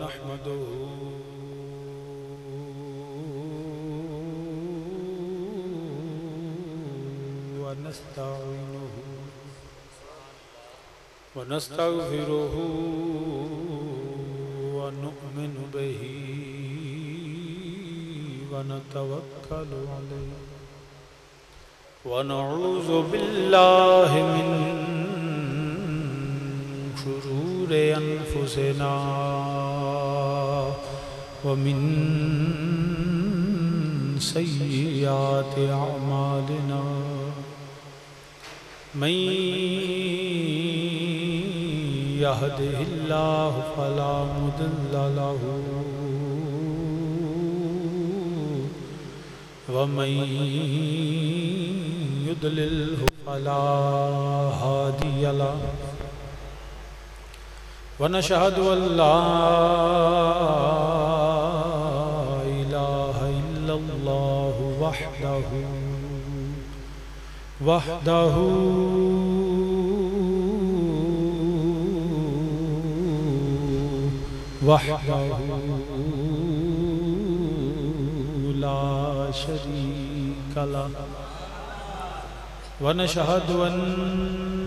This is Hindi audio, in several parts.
नहमदुहु व नस्तईनुहु व नस्तगफिरुहु व नु'मिनु बिही व नतवक्कलु अलैहि व नऊज़ु बिल्लाहि मिन शुरूरि अनफुसिना व मिन सय्यिआति अअमालिना मन यहदिहिल्लाहु फला मुदिल्ल लहु व मन युद्लिल्हु फला हादिय लहु व नशहदु अल्ला इलाहा इल्लल्लाहु वहदहु ला शरीका लहु व नशहदु अन्ना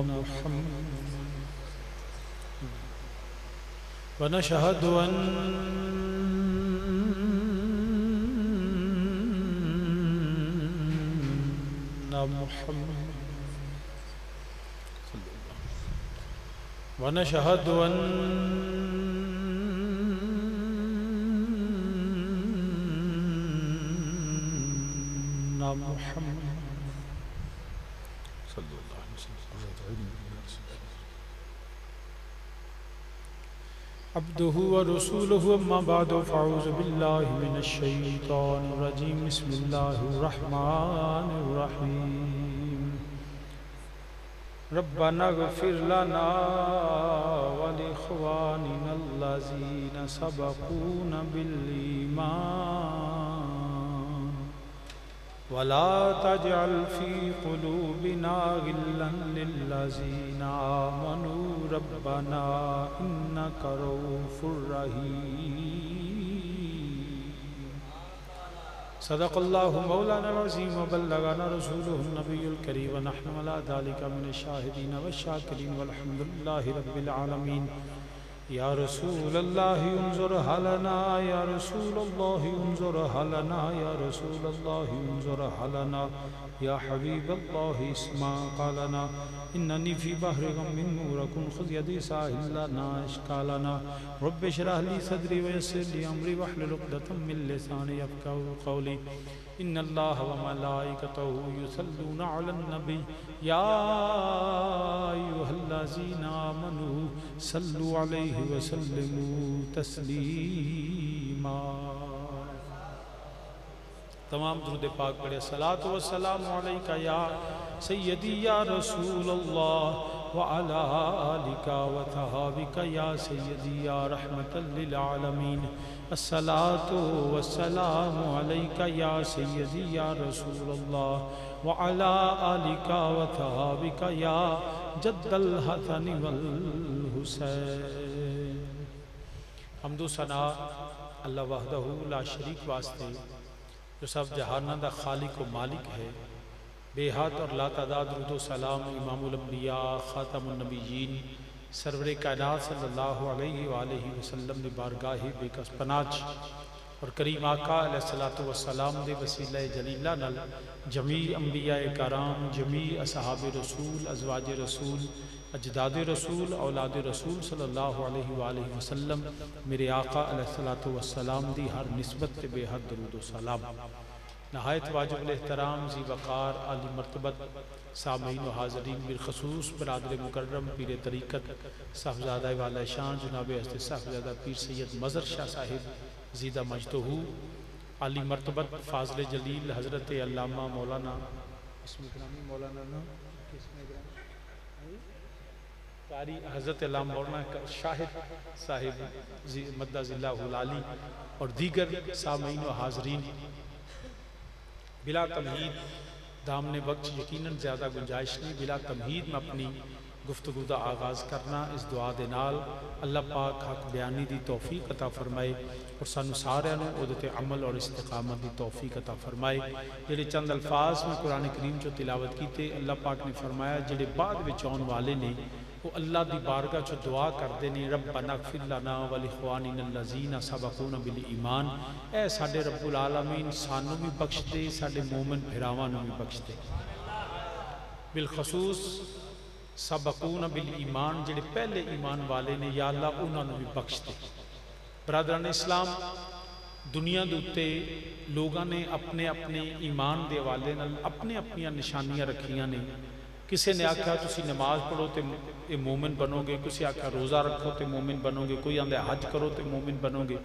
मुहम्मद व नशहदु अन्ना मुहम्मद व नशहदु अन्ना मुहम्मद सल्लल्लाहु अलैहि वसल्लम अब्दुहु व रसूलुहु अम्मा बादु फ़अऊज़ु बिल्लाहि मिनश शैतानिर रजीम बिस्मिल्लाहिर रहमानिर रहीम रब्बना इग़फ़िर लना व लिइख़वानिना अल्लज़ीना सबक़ूना बिल ईमान वला तजअल फ़ी क़ुलूबिना ग़िल्लन लिल्लज़ीना आमनू रब्बना इन्नका रऊफ़ुर रहीम सदक़ल्लाहु मौलाना अज़ीम व बल्लगना रसूलुहुन नबियुल करीम व नहनु अला ज़ालिका मिनश शाहिदीन व शाकिरीन वल्हम्दुलिल्लाहि रब्बिल आलमीन या रसूलल्लाहि उन्ज़ुर हलना या रसूलल्लाहि उन्ज़ुर हलना या रसूलल्लाहि उन्ज़ुर हलना या हबीबल्लाहि इस्मा क़लना इन्ननी फ़ी बहरि ग़म्मिन मुग़रक़ुन ख़ुज़ यदी साहिल लना इश्कालना रब्बि इश्रह ली सदरी व यस्सिर ली अमरी वहलुल उक़दतम मिन लिसानी यफ़क़हू क़ौली इन्नल्लाह व मलाइकतहु युसल्लूना अलन नबी या अय्युहल्लज़ीना आमनू सल्लु अलैहि व सल्लिमू तस्लीमा। तमाम दुरूद पाक पढ़े सलातो व सलाम अलैका या सय्यदी या रसूलल्लाह व अला आलिका व सहाबिका या सय्यदी या रहमतल लिल आलमीन अस्सलातु व सलामु अलैका या सय्यदी या रसूलल्लाह व अला आलिका व सहाबिका या जद्दल हसन वल हुसैन। हम्दो सना अल्लाह वहदहु ला शरीक वास्ते जो सब जहाना दा खालिक व मालिक है। बेहद और लातादाद दुरूद सलाम इमामुल अंबिया खातमुन नबिय्यीन सरवरे कायनात सल्लल्लाहु अलैहि वसल्लम ने बारगाही बेकस पनाज और करीम आका अलैहिस्सलातु वस्सलाम दे वसीला जलीला नल जमी अंबिया कराम जमी असहाब रसूल अज़वाज रसूल अजदाद रसूल औलाद रसूल सल्लल्लाहु अलैहि वसल्लम मेरे आका अलैहिस्सलातु वस्सलाम दी हर निस्बत पे बेहद दरूद सलाम। नहायत वाजिब एहतराम ज़ी वक़ार आली मरतबत सामीन व हाज़रीन बिलख़ुसूस बरादर मुकर्रम पीर तरीक़त साहबज़ादा वाला शान जनाब हज़रत साहबज़ादा पीर सैयद मज़हर शाह साहिब ज़ीदा मजदहू आली मरतबत फ़ाज़िल जलील हज़रत अल्लामा मौलाना मौलाना कारी हज़रत अल्लामा मौलाना शाहिद साहिब मद्दज़िल्लाहुल आली और दीगर सामीन व हाज़रीन बिला तमहीद दामने वक्त यकीनन ज़्यादा गुंजाइश नहीं, बिला तमहीद में अपनी गुफ्तगू का आगाज़ करना इस दुआ दे नाल अल्लाह पाक हक बयानी की तौफीक अता फरमाए और सानू सारिਆਂ ਨੂੰ ਉਹਦੇ ਤੇ अमल और इस्तिकामत की तौफीक अता फरमाए। ਜਿਹੜੇ चंद अल्फाज में कुरान करीम चो तिलावत किए, अल्लाह पाक ने फरमाया ਜਿਹੜੇ बाद विच आने वाले ने वो अल्लाह की बारगाह चो दुआ करते हैं, रब्बना इग़फिर लना व लिइख़वानिना अल्लज़ीना सबक़ूना बिल ईमान, ऐ साडे रब्बुल आलमीन सानू भी बख्श दे, साडे मोमिन भरावां नूं भी बख्श दे। बिलखसूस सबक़ूना बिल ईमान, जिहड़े पहले ईमान वाले ने, या अल्लाह उन्होंने भी बख्श दे। बरादरान इस्लाम, दुनिया के उत्ते लोगों ने अपने अपने ईमान के हवाले नाल अपने अपनियां निशानियां रखियां ने। किसी ने आख्या तुसी नमाज पढ़ो तो ये मोमिन बनोगे, किसी आख्या रोज़ा रखो तो मोमिन बनोगे, कोई आंदा हज करो तो मोमिन बनोगे,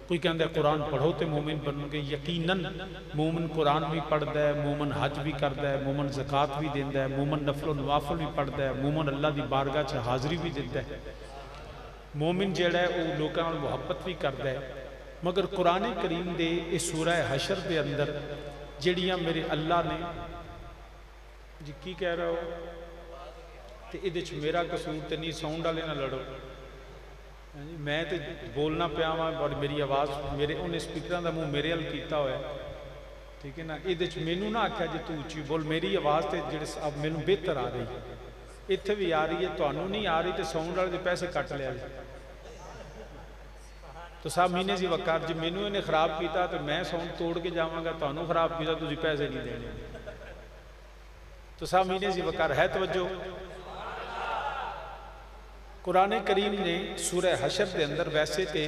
कोई कहता कुरान पढ़ो तो मोमिन बनोगे। यकीनन मोमिन कुरान भी पढ़ता है, मोमिन हज भी करता है, मोमिन ज़कात भी देता है, मोमिन नफलो नवाफल भी पढ़ता है, मोमिन अल्लाह की बारगाह च हाज़री भी देता है, मोमिन जिहड़ा है वो लोगों नाल मुहब्बत भी करता है। मगर कुरान करीम दे इस सूरह हशर के अंदर जिहड़ियां मेरे अल्लाह ने जी की कह रहे हो तो ये मेरा कसूर तो नहीं, साउंड वाले ना लड़ो, मैं तो बोलना पाया वहाँ और मेरी आवाज़ मेरे उन्हें स्पीकर का मुँह मेरे हल किया होया, ठीक है ना। ये मैनू ना आख्या जी तू उच्ची बोल, मेरी आवाज़ तो जो अब मैनू बेहतर आ रही, इत्थे भी आ रही है, तुहानू नहीं आ रही तो साउंड वाले पैसे कट लिया तो साहब महीने से वकार जी मैनू इन्हें खराब किया तो मैं साउंड तोड़ के जावांगा, तुहानू खराब किया तुसीं पैसे नहीं देने, तो साहब महीने से वकार है। तवज्जो, कुरान करीम ने सूरह हशर के अंदर वैसे तो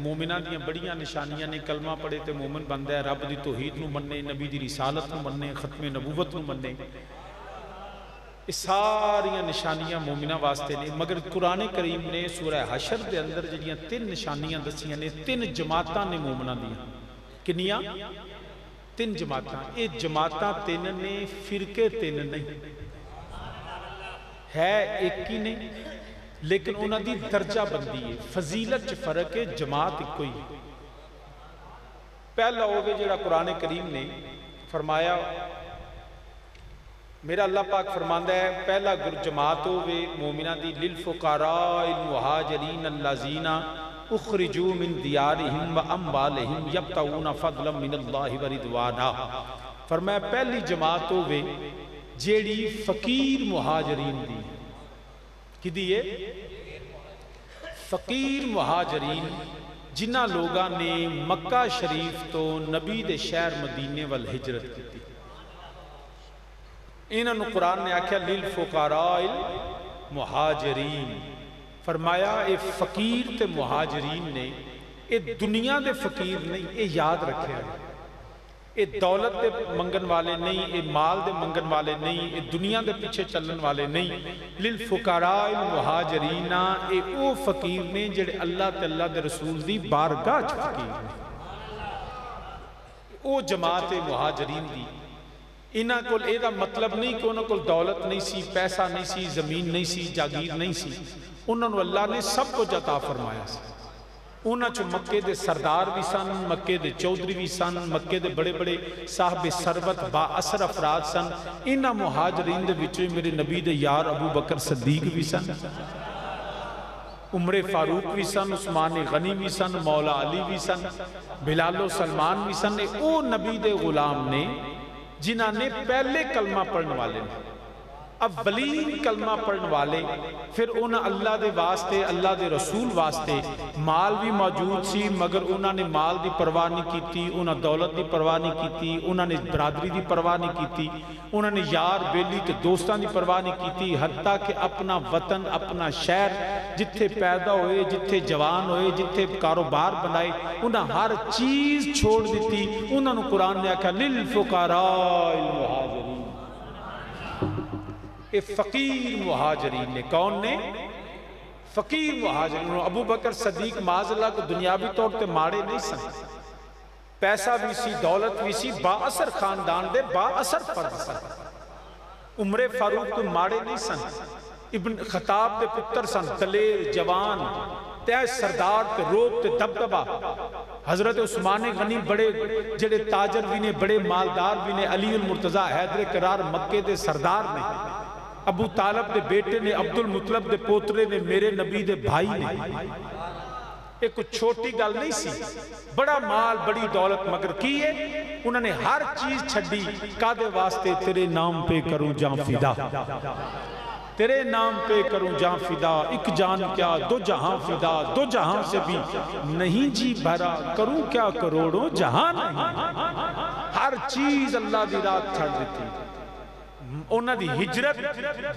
मोमिना दी बड़ियां निशानियां ने, कलमा पढ़े तो मोमिन बनता है, रब की तौहीद नूं मन्ने, नबी की रिसालत नूं मन्ने, खत्मे नबूवत नूं मन्ने, ये सारियां निशानियां मोमिना वास्ते ने। मगर कुरान करीम ने सूरह हशर के अंदर जिहड़ियां 3 निशानियां दसियां ने, 3 जमातां ने मोमिना दियां, किन्नियां? 3 जमातां। ये जमातां 3 ने, फिरके 3 नहीं है, एक ही ने, लेकिन उन्होंने दर्जा बंदी है, फजीलत च फर्क है, जमात इको ही। पहला होवे जिहड़ा कुरान करीम ने फरमाया, मेरा अल्लाह पाक फरमांदा है पहला जमात होवे मोमिना दी, लिल फुकाराइल मुहाजिरीन अल्लज़ीना उखरिजू मिन दियारिहिम व अम्वालिहिम यब्तगूना फज़लन मिनल्लाहि व रिदवाना। फरमाया पहली जमात होवे जेड़ी फकीर मुहाजिरीन दी, किदी है? फकीर मुहाजिरीन, जिन्हां लोगां ने मक्का शरीफ तो नबी दे शहर मदीने वल हिजरत की। इन्होंने कुरान ने आख्या लिल फुकाराइल मुहाजिरीन, फरमाया ये फकीर ते मुहाजिरीन ने, ये दुनिया के फकीर नहीं, ये याद रखे, ये दौलत के मंगन वाले नहीं, ये माल के मंगन वाले नहीं, ये दुनिया के पीछे चलन वाले नहीं। लिल फुकाराइल मुहाजिरीना, ये वो फकीर ने जिहड़े अल्लाह ते अल्लाह दे रसूल दी बारगाह च फकीर ने, वो जमात है मुहाजिरीन दी। इन्हां कोल इहदा मतलब नहीं कि उन्हां कोल दौलत नहीं सी, पैसा नहीं सी, जमीन नहीं सी, जागीर नहीं सी, उन्होंने अल्लाह ने सब कुछ अता फरमाया सी। उन्हां चों मक्के दे सरदार भी सन, मक्के दे चौधरी भी सन, मक्के दे बड़े बड़े साहबे सरबत बा असर अफराद सन। इन्हां मुहाजिरीन दे विचों मेरे नबी दे यार अबू बकर सदीक भी सन, उमरे फारूक भी सन, उस्मान गनी भी सन, मौला अली भी सन, बिलालो सलमान भी सन। वो नबी दे गुलाम ने जिन्होंने पहले कलमा पढ़ने वाले ने, अव्वलीन कलमा पढ़ने वाले, फिर उन्हें अल्लाह के वास्ते, अल्लाह के रसूल वास्ते माल भी मौजूद सी, मगर उन्होंने माल की परवाह नहीं की, उन्हें दौलत की परवाह नहीं की, उन्होंने बरादरी की परवाह नहीं की, उन्होंने यार बेली तो दोस्तों की परवाह नहीं की, हत्ता कि अपना वतन, अपना शहर जिथे पैदा होए, जिथे जवान होए, जिथे कारोबार बनाए, उन्हें हर चीज़ छोड़ दी। उन्होंने कुरान ने आख्या लिल फुकाराइल मुहाजिरीन, ये फकीर मुहाजिरीन ने। कौन ने? फकीर मुहाजिरीन। अबू बकर सदीक माज़अल्लाह को दुनियावी तौर पर माड़े नहीं सन, पैसा भी सी, दौलत भी सी, बाअसर खानदान दे बाअसर फर्द सन। उमरे फारूक को माड़े नहीं सन, इब्न खताब के पुत्र सन, दलेर जवान, तय सरदार ते रोब ते दबदबा। हजरत उस्मान गनी बड़े जेड़े ताजर भी ने, बड़े मालदार भी ने, अली उल मुर्तजा हैदर करार मक्के दे सरदार ने, अबू तालब दे बेटे ने, अब्दुल मुतलब दे पोतरे ने, मेरे नबी दे भाई ने। एक छोटी गल नहीं सी, बड़ा माल बड़ी दौलत, मगर की है उन्होंने हर चीज छड़ी कादे वास्ते, तेरे नाम पे करूं जां फिदा, तेरे नाम पे करूं जां फिदा, एक जान क्या दो जहां फिदा, दो जहां से भी नहीं जी भरा, करूं क्या करोड़ों जहां नहीं। हर चीज अल्लाह दी रात छड़ दी। उन्हां दी हिजरत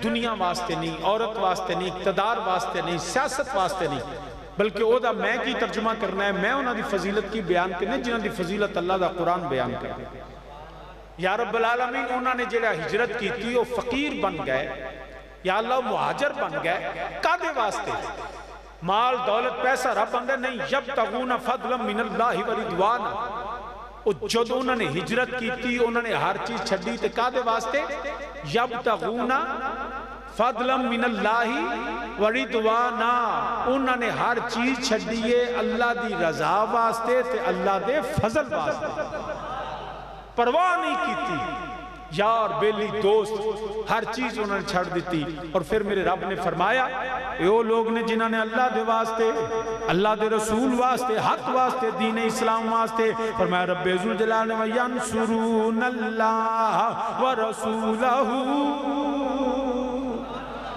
दुनिया वास्ते नहीं, औरत वास्ते नहीं, इक़्तिदार वास्ते नहीं, सियासत वास्ते नहीं, बल्कि ओदा मैं की तर्जुमा करना है, मैं उन्हां दी फजीलत की बयान करनी, जिन्हां दी फजीलत अल्लाह दा कुरान बयान करे। या रब्बुल आलमीन उन्होंने जेड़ा हिजरत की थी, वो फकीर बन गए, या अल्लाह मुहाजर बन गए, कादे वास्ते? माल दौलत पैसा रब आंदा नहीं, यब्तगूना फदलन मिनल्लाहि व रिदवाना। जदों उन्होंने हिजरत की थी, उन्होंने हर चीज छड़ी, ते कादे वास्ते? यब्तगूना फदलन मिनल्लाहि व रिदवाना। उन्होंने हर चीज छड़ी है अल्लाह दी रजा वास्ते ते अल्लाह दे फजल वास्ते, परवाह नहीं की। यार बेली दोस्त हर चीज उन्होंने छड़ दी। और फिर मेरे रब ने फरमाया, वो लोग ने जिन्होंने अल्लाह दे वास्ते, अल्लाह दे रसूल वास्ते, हक वास्ते, दीन इस्लाम वास्ते, फरमाया रब्बे जुल जलाल व यंसुरूनल्लाह व रसूलहू।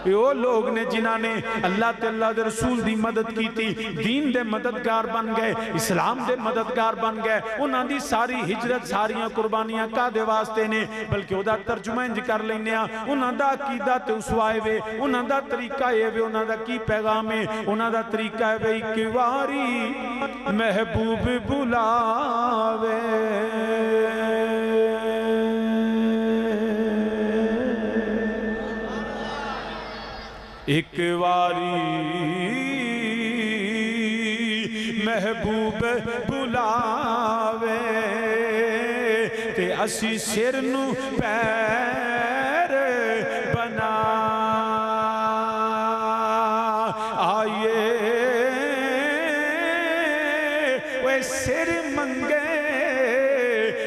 वो लोग ने जिन्होंने अल्लाह ते अल्लाह दे रसूल दी मदद की थी, दीन दे मददगार बन गए, इस्लाम दे मददगार बन गए। उन्हां दी सारी हिजरत, सारियां कुर्बानियां कादे वास्ते ने? बल्कि ओदा तर्जुमा इंज कर लेने आ, उन्हां दा अकीदा ते उसवाए वे, उन्हां दा तरीका ये वे, उन्हां दा की पैगाम है? उन्हां दा तरीका है वे, एक वारी महबूब बुलावे, एक वारी महबूब बुलावे, ते असी सिर नू पैर बना आइए, वे सिर मंगे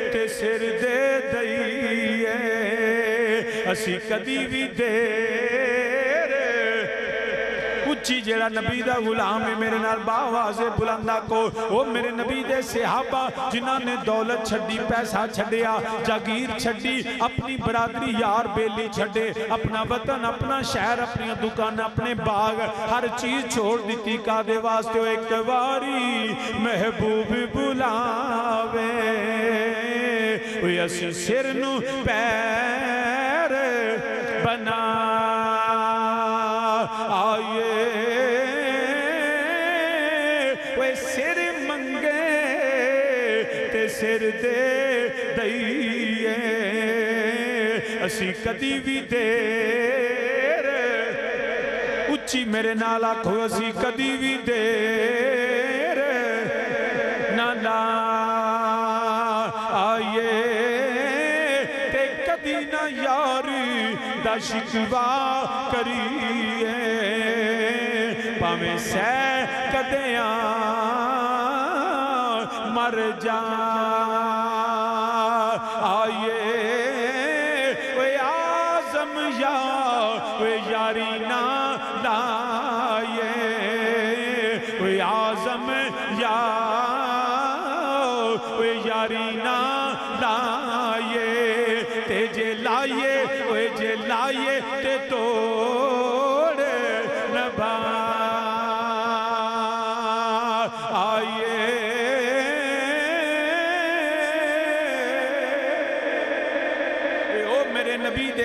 ते सिर दे दईए, असी कदी भी दे जेड़ा नबी दा गुलाम है, मेरे नाल बावाज़े बुलंदा को, वो मेरे नबी दे सहाबा जिन्होंने दौलत छड़ी, पैसा छड़िया, जागीर छड़ी, अपनी बरादरी यार बेली छड़े, अपना वतन, अपना शहर, अपनी दुकान, अपने बाग, हर चीज छोड़ दी। कादे वास्ते? एक बारी महबूब बुलावे, असी सिर नू पैर बना आइए, सिर मंगे ते सिर दे दईए, असी कदी भी देर, उच्ची मेरे नाल आखो, असी कदी भी देर ना आइए, ते कदी ना यार दा शिकवा करिए, भावें सह कदियां मर जा आइए, वे आज़म या वे यारी ना लाए, वे आज़म या वे यारी ना लाए, ते जे लाए वे जे लाए ते तोड़ नभा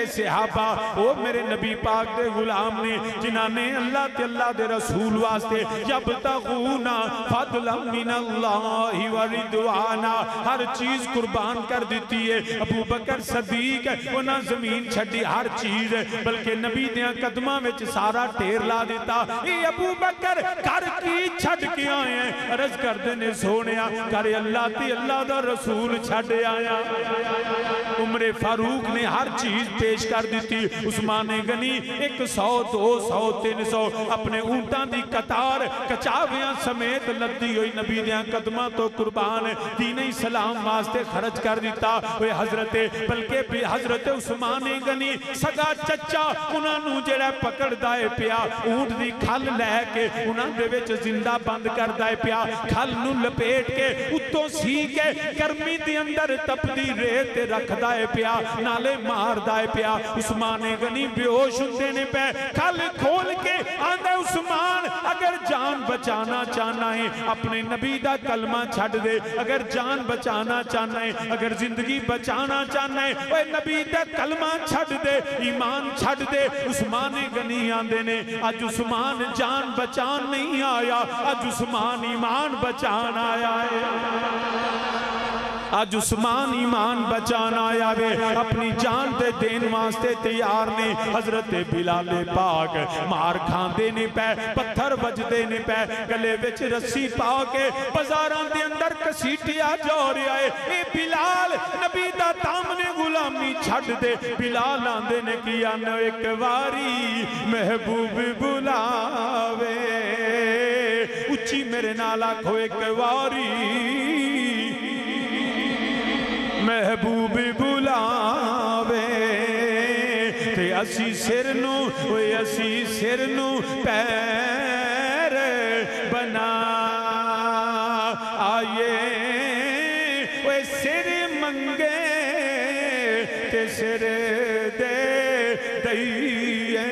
सहाबा, वो मेरे नबी पाक दे गुलाम ने, जिन्होंने अल्लाह ते अल्लाह दे रसूल वास्ते यब्तगूना फदलन मिनल्लाहि व रिदवाना हर चीज कुर्बान कर दी है। अबू बकर सदीक उन्हें जमीन छड़ी, हर चीज, बल्कि नबी दे कदमां विच सारा ढेर ला दिता। ये अबू बकर कर की छड़ के आए हैं? अर्ज करदे ने सोनिया कर अल्लाह ते अल्लाह दा रसूल छड़ आया। उमरे फारूक ने हर चीज पेश कर दी। उस्मान गनी 100 200 300 अपने ऊंटां दी कतार कचावियां समेत लद्दी हुई नबी दे कदमां तो कुर्बान दीन इस्लाम वास्ते खर्च कर दिता। बल्कि हजरत उस्मान गनी सगा चचा उन्होंने जेड़ा पकड़दा है पिया ऊंट दी खल लैके उन्होंने विच जिंदा बंद करदा है पिया, खल नू लपेट के उत्तों सी के गर्मी दी अंदर तपदी रेत रखदा है पिया, नाले मारदा है पिया। उस्मान गनी बेहोश हुंदे ने पे, खल खोल के आंदा उस्मान अगर जान बचाना चाहना है अपने नबी दा कलमा छड़ दे, अगर जान बचाना चाहना है, अगर जिंदगी बचाना चाहना है ओए नबी दा कलमा छड़ दे, ईमान छड़ दे। उस्मान गनी आंदे ने अज उस्मान जान बचान नहीं आया, अज उस्मान ईमान बचान आया है। अज उस्मान ईमान बचाना आया वे, अपनी जान दे देन वास्ते तैयार ने। हजरत बिलाल पाक मार खांदे ने पै, पत्थर बजदे ने पै, गले विच रस्सी पा के बाजारां दे अंदर घसीटिया जा रहा है। ए बिलाल नबी दा तामने गुलामी छड़ दे। बिलाल आंदे ने कि आनो एक वारी महबूब बुलावे, उच्ची मेरे नाल आखो एक वारी महबूब बुलावे, ते असी सिर नू असी सिर नू पैर बना आए, ओए सिर मंगे ते सिर दे दईए,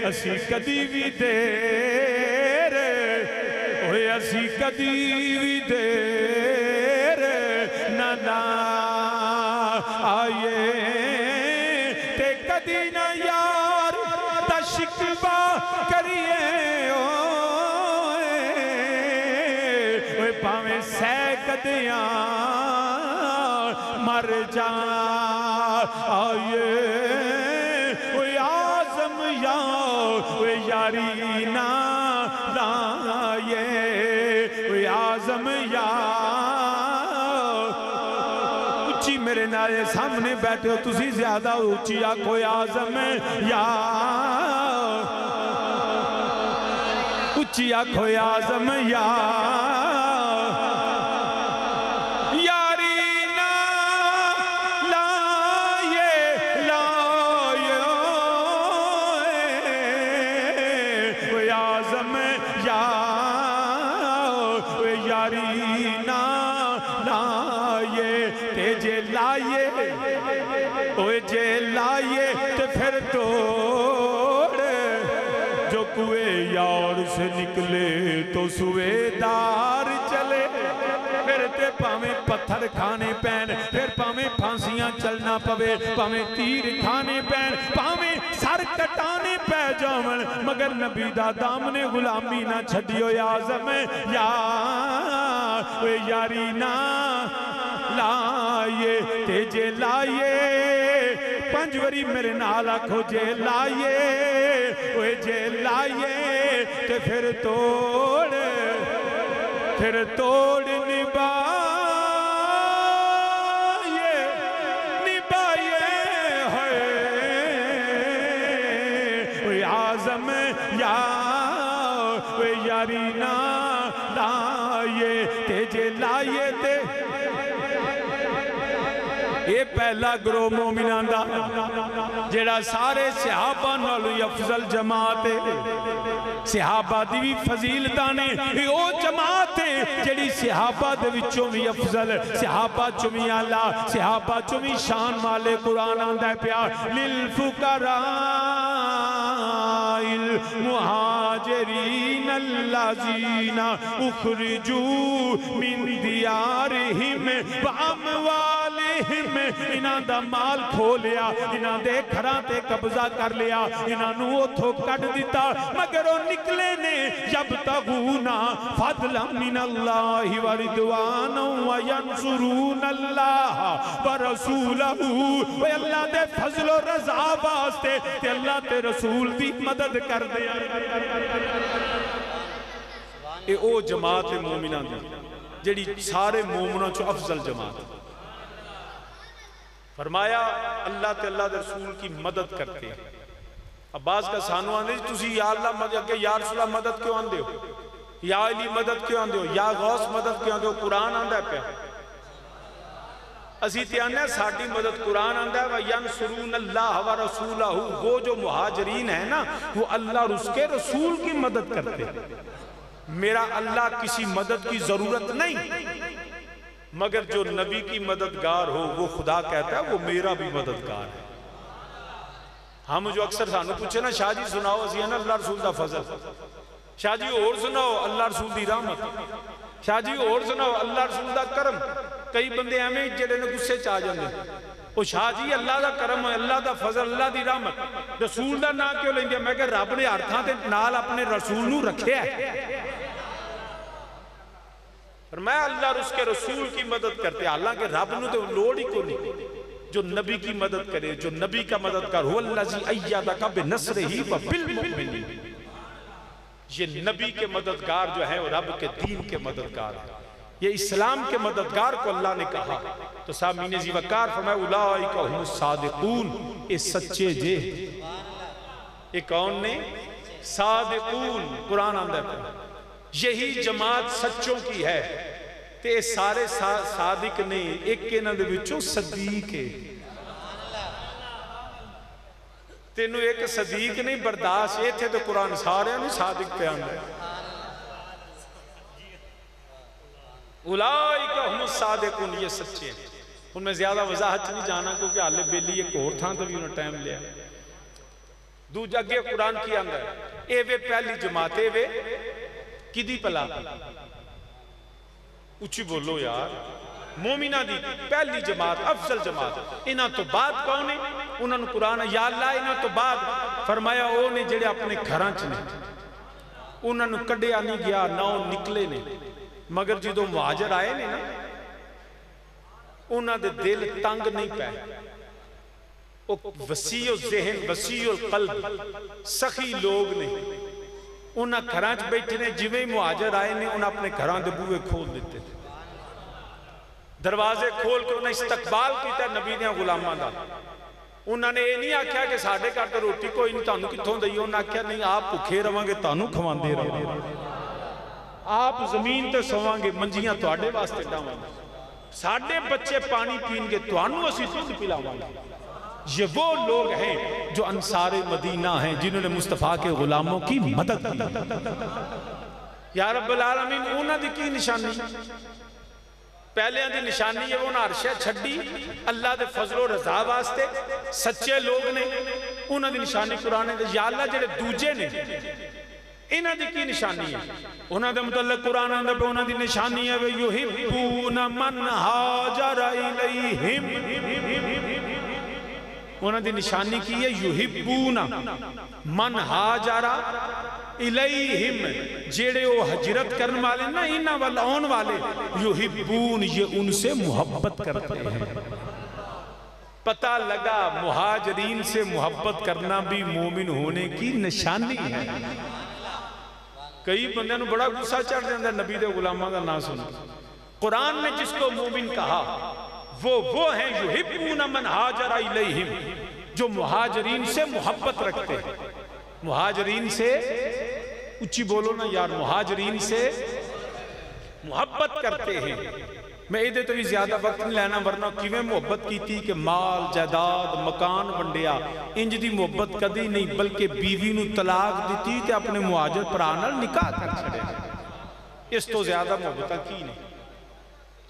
असी कदी भी देर ओए असी कदी भी देर ना आए, ते कदी ना यार दा शिकवा करिए ओए भावें सैकदियां मर जा आए, ओए आज़म या ओए यारी ना लाए, ओए आज़म या मेरे नारे सामने बैठे हो तुसी ज्यादा ऊंची आखो आज़म या, ऊंची आखो आज़म या, यारी ना लाए लाए ओए आज़म या, ओए यारी ना लाए, जे लाए ओए जे लाए तो फिर तोड़, जो कुए यार से निकले तो सुवेदार चले, फिर ते भावें पत्थर खाने पैन, फिर भावें फांसियां चलना पवे, भावें तीर खाने पैन, भावें सर कटाने पै जावन, मगर नबी दा दामने गुलामी ना छड्डियो आज़म या, ओए यारी ना लाए, ते जे लाए पंज वरी मेरे नाल आखो जे लाए ओए जे लाए, ते फिर तोड़ निभाए निभाए ओए आज़म या, ओए यारी ना लाए, ते जे लाए ते ये पहला ग्रोह मोमिना दा जेड़ा सारे सहाबा नालों अफजल जमात है, सहाबा दी भी फजीलतां ने, ओ जमात है जेड़ी सहाबा दे विचों भी अफजल, सहाबा चों भी आला, सहाबा चों भी शान वाले। कुरान आंदा है पिया लिल फुकराइल मुहाजिरीन अल्लज़ीना उखरिजू मिन दियारिहिम व अमवालिहिम, इन्हां दा माल खो लिया, इन्हां दे घरां ते कब्जा कर लिया, इन्हां नू उथों कढ दिता, मगर ओ निकले ने यबतगूना फदलन मिनल्लाहि व रिदवाना व यंसुरून अल्लाह व रसूलहू, ओ अल्लाह दे फजल और रज़ा वास्ते ते अल्लाह ते रसूल दी मदद कर दे। ए ओ जमात है मोमिना दी जेड़ी सारे मोमिनां चों अफजल जमात। फरमाया अल्लाह ते अल्लाह दे रसूल की मदद करते हैं। अब्बास का सानू आंदे तुसी या अल्लाह मदद के या रसूल मदद क्यों आंदे हो, या अली मदद क्यों आंदे हो, या गौस मदद क्यों आंदे हो, कुरान आंदा है पिया। असी ते आने साडी मदद कुरान आंदा है, वयंसुरून अल्लाह व रसूलहू, वो जो मुहाजिरीन है ना वो अल्लाह और उसके रसूल की मदद करते। मेरा अल्लाह किसी मदद की जरूरत नहीं, मगर जो नबी की मददगार हो वो खुदा कहता है वो मेरा भी मददगार है। हम जो अक्सर सानू पूछे ना शाह जी सुनाओ, असी है ना अल्लाह रसूल दा फजल, शाह जी और सुनाओ अल्लाह रसूल दी रहमत, शाह जी और सुनाओ अल्लाह रसूल दा करम। कई बंदे एवं जेडे ने गुस्से च आ जाते, वो शाह जी अल्लाह दा करम है, अल्लाह दा फजल, अल्लाह दी रहमत, रसूल दा नाम क्यों लेंगे? मैं कह रब ने अर्थां दे नाल अपने रसूल नू रखिया है, पर मैं अल्लाह और उसके रसूल की मदद करते। हालांकि रब नू तो लोड़ ही कोई नहीं, जो नबी की मदद करे, जो नबी का मददगार हो, अल्लाजी अय्यदका बिनस्रिही व बिल मुमिनीन, ये नबी के मददगार जो है वो रब के दीन के मददगार है, ये इस्लाम के मददगार को अल्लाह ने कहा। तो सामीने जी वकार फरमाया उलाइका हुमुस सादिकून, ये सच्चे जे। ये कौन ने? सादिकून, कुरान आंदा है यही जमात सच्चों की है। ते सारे सादिक नहीं, एक इन्हां दे विचों सदीक है। तेनू एक सदीक नहीं बर्दाश्त, इत्थे तो कुरान सारे नहीं सादिक पे आंदा है। उलाइका हुमुस सादिकून, ये सच्चे हैं। हुण मैं ज्यादा वजाहत नहीं जाना क्योंकि हाले बेली एक होर थां ते भी उन्हें टाइम लिया। दूजा अगे कुरान की आंदा है, ए वे पहली जमात, ए वे किदी भला, उच्ची बोलो यार, मोमिना दी पहली जमात, अफजल जमात। इन्हां तो बाद कौन है? उन्होंने कुरान या अल्लाह इन्हां तो बाद फरमाया वो ने जेड़े अपने घरां च ने, उन्होंने कढ़िया नहीं गया ना वो निकले ने, मगर जो मुहाजिर आए ने ना उन्होंने दिल तंग नहीं पै, वसीओ ज़हन वसीओ कल्ब सखी लोग ने। उन्हें घर च बैठे ने, जिवें मुहाजिर आए ने उन्हें अपने घरों के बूहे खोल दिते, दरवाजे खोल के उन्हें इस्तकबाल किया नबी दे गुलामां दा। उन्होंने ये नहीं आख्या कि साढ़े घर तो रोटी कोई नहीं, तुहानू कित्थों दईए। उन्हें आख्या नहीं, आप भुखे रवांगे, तुहानू खवांदे रहांगे, आप जमीन ते सोवांगे, मंजियां तुहाडे वास्ते डावांगे, साडे बच्चे पानी पीणगे, तुहानू असीं दुध पिलावांगे। ये वो लोग हैं जो अंसारे मदीना हैं, जिन्होंने मुस्तफ़ा के गुलामों की मदद की। या रब्बुल आलमीन उन्हां दी की निशानी? पहले दी निशानी है उन्हें अर्श छड्डी अल्लाह दे फजलो रजा वास्ते, सच्चे लोग ने, उन्हां दी निशानी कुरान है। या अल्लाह जेड़े दूजे ने इन्हां दी की निशानी है? उन्हां दे मुतल्लिक कुरान आंदा पे उन्हां दी निशानी है युहिब्बूना मन हाजरा इलैहिम। उन्हां दी निशानी की है युहिब्बूना मन हाजरा इलैहिम, जेड़े वो हजरत करने वाले ना इन्हां वाल आने वाले, युहिब्बून ये उनसे मोहब्बत करते हैं। पता लगा मुहाजिरीन से मोहब्बत करना भी मोमिन होने की निशानी है। कई बंदे नूं बड़ा गुस्सा चढ़ जाता नबी दे गुलामां दा नाम सुन। कुरान ने जिसको मोमिन कहा वो है युहिब्बूना मन हाजरा इलैहिम, जो मुहाजिरीन से मोहब्बत रखते हैं। मुहाजिरीन से उच्ची बोलो ना यार, मुहाजिरीन से मोहब्बत करते हैं। मैं ये तो भी ज्यादा वक्त नहीं लेना, वरना किवें मोहब्बत की थी कि माल जायदाद मकान वंडिया, इंज दी मोहब्बत कदी नहीं, बल्कि बीवी नूं तलाक दी ते अपने मुहाजिर भरा नाल निकाह कर छड़िया। इस तो ज्यादा मोहब्बत की नहीं।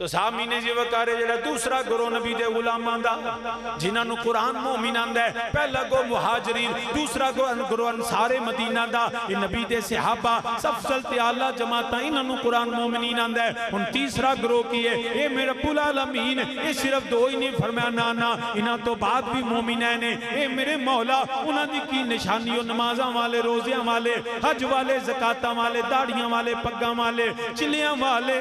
तो सामीने जी वकारे जेड़ा दूसरा गुरो नबी दे गुलामां दा, जिन्हां नूं कुरान मोमिन आंदा है, पहला गो मुहाजिरीन, दूसरा गुरो अंसारे मदीना दा, ये नबी दे सहाबा अफजल ते आला जमातां, इन्हां नूं कुरान मोमिनीन आंदा है। हुण तीसरा गुरो की है? ये मेरे रब्बुल आलमीन ये सिर्फ दो ही नहीं फरमाया, ना ना इन्हां तो बाद भी मोमिन ने। ये मेरे मौला उन्हां दी की निशानी हो? नमाज़ां वाले, रोज़ियां वाले, हज वाले, ज़कातां वाले, दाड़ियां वाले, पग्गां वाले, चिलियां वाले,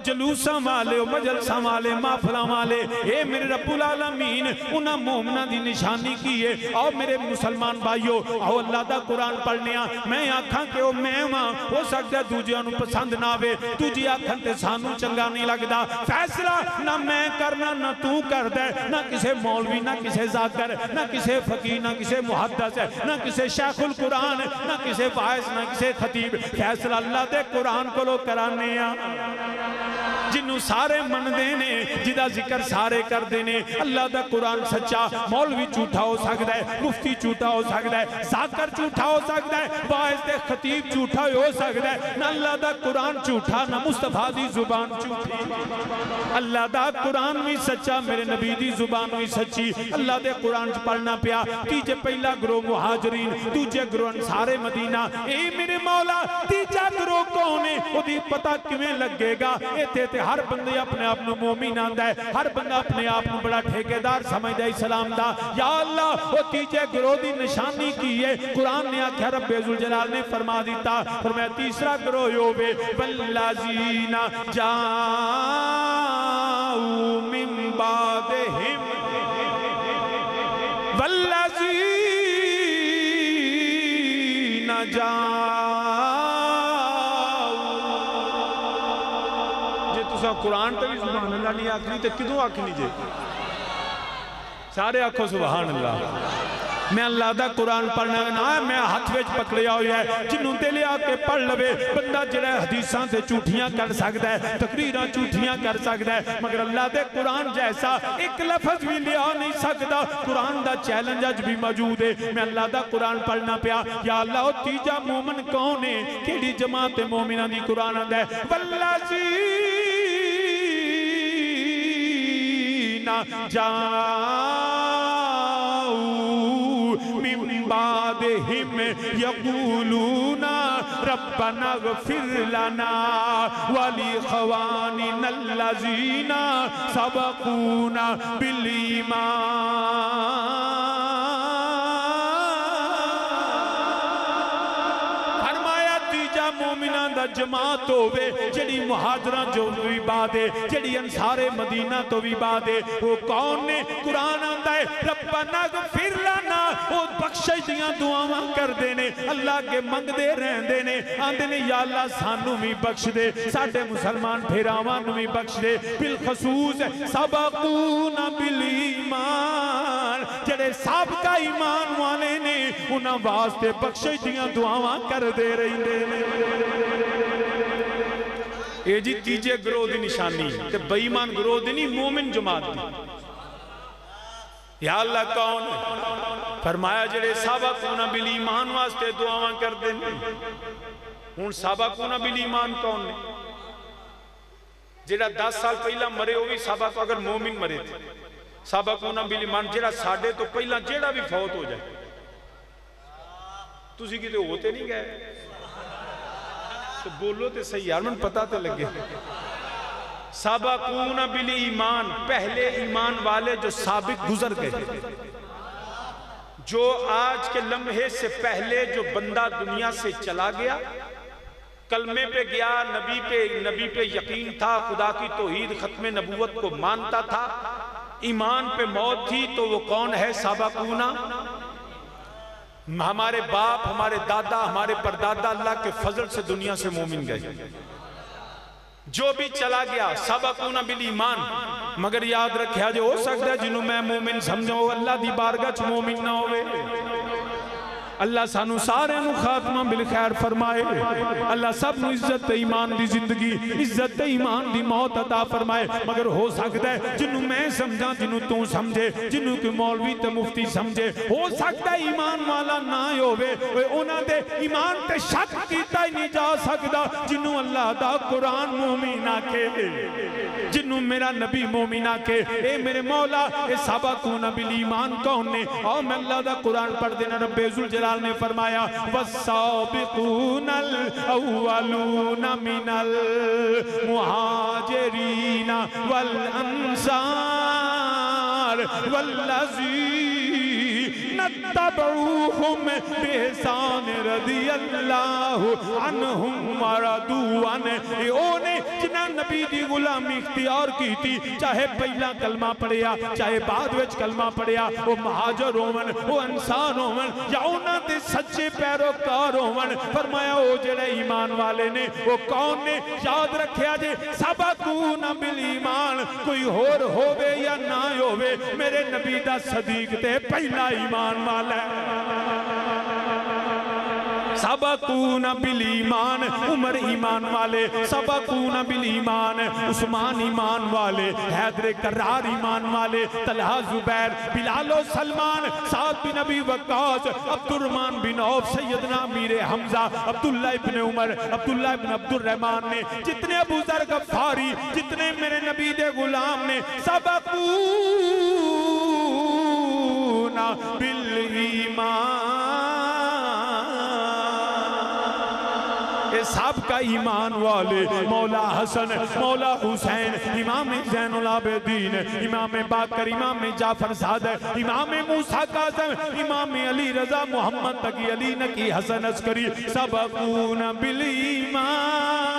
जलूसा वाले मजलसा वाले महफिल वाले ए मेरे रब्बुल आलमीन उन्हां मोमिनां दी निशानी की है। आओ मेरे मुसलमान भाइयों आओ अल्लाह दा कुरान पढ़ने। मैं आखां कि ओ मैं वां हो सकदा दूजियां नूं पसंद ना आवे, दूजी आखन ते सानू चंगा नहीं लगदा। फैसला ना मैं करना ना तू करदा, ना किसे मौलवी ना किसे जाकर ना किसे फकीर ना किसे मुहद्दिस ना किसे शेखुल कुरान ना किसे वाइस ना किसे खतीब। फैसला अल्लाह दे कुरान कोलों कराने आ जिन्हों सारे मनते ने, जिदा जिक्र सारे करते ने। अल्लाह का कुरान सच्चा, मौलवी झूठा हो सकता है, मुफ्ती झूठा हो सकता है, जाकर झूठा हो सकता है, बाइस दे खतीब झूठा हो सकता है। ना अल्लाह का कुरान झूठा ना मुस्तफा दी जुबान झूठी। अल्लाह का कुरान भी सच्चा, मेरे नबी दी जुबान भी सच्ची। अल्लाह के कुरान पढ़ना पिया। तीजे पहला ग्रोह मुहाजरीन, दूजे ग्रोह अंसारे मदीना। ए मेरे मौला तीजा ग्रोह कौन है ओदी पता किवें लगेगा? इत्थे ते हर बंदे अपने आप को मोमिन आंदा है, हर बंदा अपने आप को बड़ा ठेकेदार समझदा है इस्लाम दा। या अल्लाह वो तीजे ग्रोह की निशानी की है? कुरान ने आख्या, रब्बे जुल जलाल ने फरमा दिता, फरमाया तीसरा ग्रोह होवे वल्लाजीना जाऊ मिन बादिहिम वल्लाजीना कुरान तो भी सुभान अल्लाह नहीं आखनी तो किदों आखनी जे? सारे आखो सुभान अल्लाह। मैं अल्लाह का कुरान पढ़ना ना मैं हाथ में पकड़िया हुआ है। जिन्होंने दिल आके पढ़ लवे बंदा जरा हदीसां से झूठियां कर सकता है, तकरीरां झूठियां कर सकता है, मगर अल्लाह के कुरान जैसा एक लफज भी लिया नहीं सकता। कुरान का चैलेंज अज भी मौजूद है। मैं अल्लाह का कुरान पढ़ना पिया। या अल्लाह तीजा मोमन कौन है? केड़ी जमात मोमिना दी कुरान आंदा है वल्लाजीना जाऊ मिन बादिहिम यक़ूलूना रब्बना इग़फिर लना वलिइख़वानिना अल्लज़ीना सबक़ूना बिल ईमान। मोमिना दा जमात होवे जेड़ी मुहाजरा जो भी बाद है, जेड़ी अंसारे मदीना तो भी बाद है। वो कौन ने? कुरान आंदा है रब्बना इग़फिर लना। वो बख्शिश दियां दुआवां करदे ने, अल्लाह के मंगदे रहंदे ने, आंदे ने या अल्लाह सानू भी बख्श दे, साडे मुसलमान फेरावां नू भी बख्श दे। बिल खसूस सबक़ूना बिल ईमान, जेड़े साबका ईमान वाले ने उन्हां वास्ते बख्शिश दियां दुआवां करदे रहिंदे ने। ये जी तीजे ग्रोह की निशानी ते बेईमान ग्रोह दी नहीं, मोमिन जमात दी। या अल्लाह कौन? फरमाया जेड़े साबक़ूना बिल ईमान वास्ते दुआवां करदे ने। हुण साबक़ूना बिल ईमान कौन ने? जेड़ा 10 साल पहला मरे वो भी साबक, अगर मोमिन मरे थे साबक़ूना बिल ईमान। जेड़ा साडे तो पहला जेड़ा भी फौत हो जाए, तुसी किते होते नहीं गए तो बोलो तो सही यार, मैं पता तो लगे। साबक़ूना बिल ईमान, पहले ईमान वाले जो साबिक गुजर गए, जो आज के लम्हे से पहले जो बंदा दुनिया से चला गया, कलमे पे गया, नबी पे यकीन था, खुदा की तौहीद खत्म नबूवत को मानता था, ईमान पे मौत थी, तो वो कौन है? साबक़ूना। हमारे बाप, हमारे दादा, हमारे परदादा अल्लाह के फजल से दुनिया से मोमिन गए। जो भी चला गया साबक़ूना बिल ईमान। मगर याद रखिया जो हो सकता है जिन्हों मैं मोमिन समझो अल्लाह दी बारगाह च मोमिन ना होवे। अल्लाह सानू सारे खात्मा बिल खैर फरमाए। अल्लाह सब नू इज्जत ईमान दी जिंदगी, इज्जत ईमान दी मौत अता फरमाए। मगर हो सकता है जिन्हों मैं समझा, जिन्हों तू समझे, जिन्हों कोई मौलवी ते मुफ्ती समझे, हो सकता है ईमान वाला ना होवे। उन्हां दे ईमान ते शक कीता ही नहीं जा सकता। जिन्हों अल्लाह दा कुरान मोमिन आखे, जिन्हों मेरा नबी मोमिन आखे। ए मेरे मौला ए साबक़ूना बिल ईमान कौन ने? आओ मैं अल्लाह दा कुरान पढ़ देना। रब्बे जुल जलाल ने फरमाया वस्साबिकूनल अव्वलूना मिनल मुहाजिरीना वल अंसार वल्लज़ीना तबअहूम तबऊहुम बिहसान रज़ियल्लाहु अन्हुम व रदू अन। ये ओने जिन्हां नबी दी गुलामी इख्तियार की थी, चाहे पहला कलमा पढ़िया चाहे बाद विच कलमा पढ़िया, वो महाजर होवन वो अंसार होवन या उन्हां दे सच्चे पैरोकार होवन। फरमाया वो जेड़े ईमान वाले ने वो कौन ने, याद रखिया जे सबकूना बिल ईमान। कोई होर होवे या ना होवे, मेरे नबी दा सदीक ते पहला ईमान वाला है। सबकूना बिल ईमान, उमर ईमान वाले, सबकूना बिल ईमान, उस्मान ईमान वाले, हैदर करार ईमान वाले, तलहा जुबैर, बिलाल और Salman, Saad bin Abi Waqqas, Abdur Rahman bin Auf, सैयदना Mir Hamza, Abdullah ibn Umar, Abdullah ibn Abdur Rahman ने, जितने अबू ज़र गफ्फारी, जितने मेरे नबी दे गुलाम ने, सबकूना बिल ईमान, सबका ईमान वाले। मौला हसन, मौला हुसैन, इमाम ज़ैनुल आबिदीन, इमाम बाकर, इमाम जाफर सादिक, इमाम मूसा काज़िम, इमाम अली रज़ा, मोहम्मद तकी, अली नकी, हसन अस्करी, सबकूना बिल ईमान।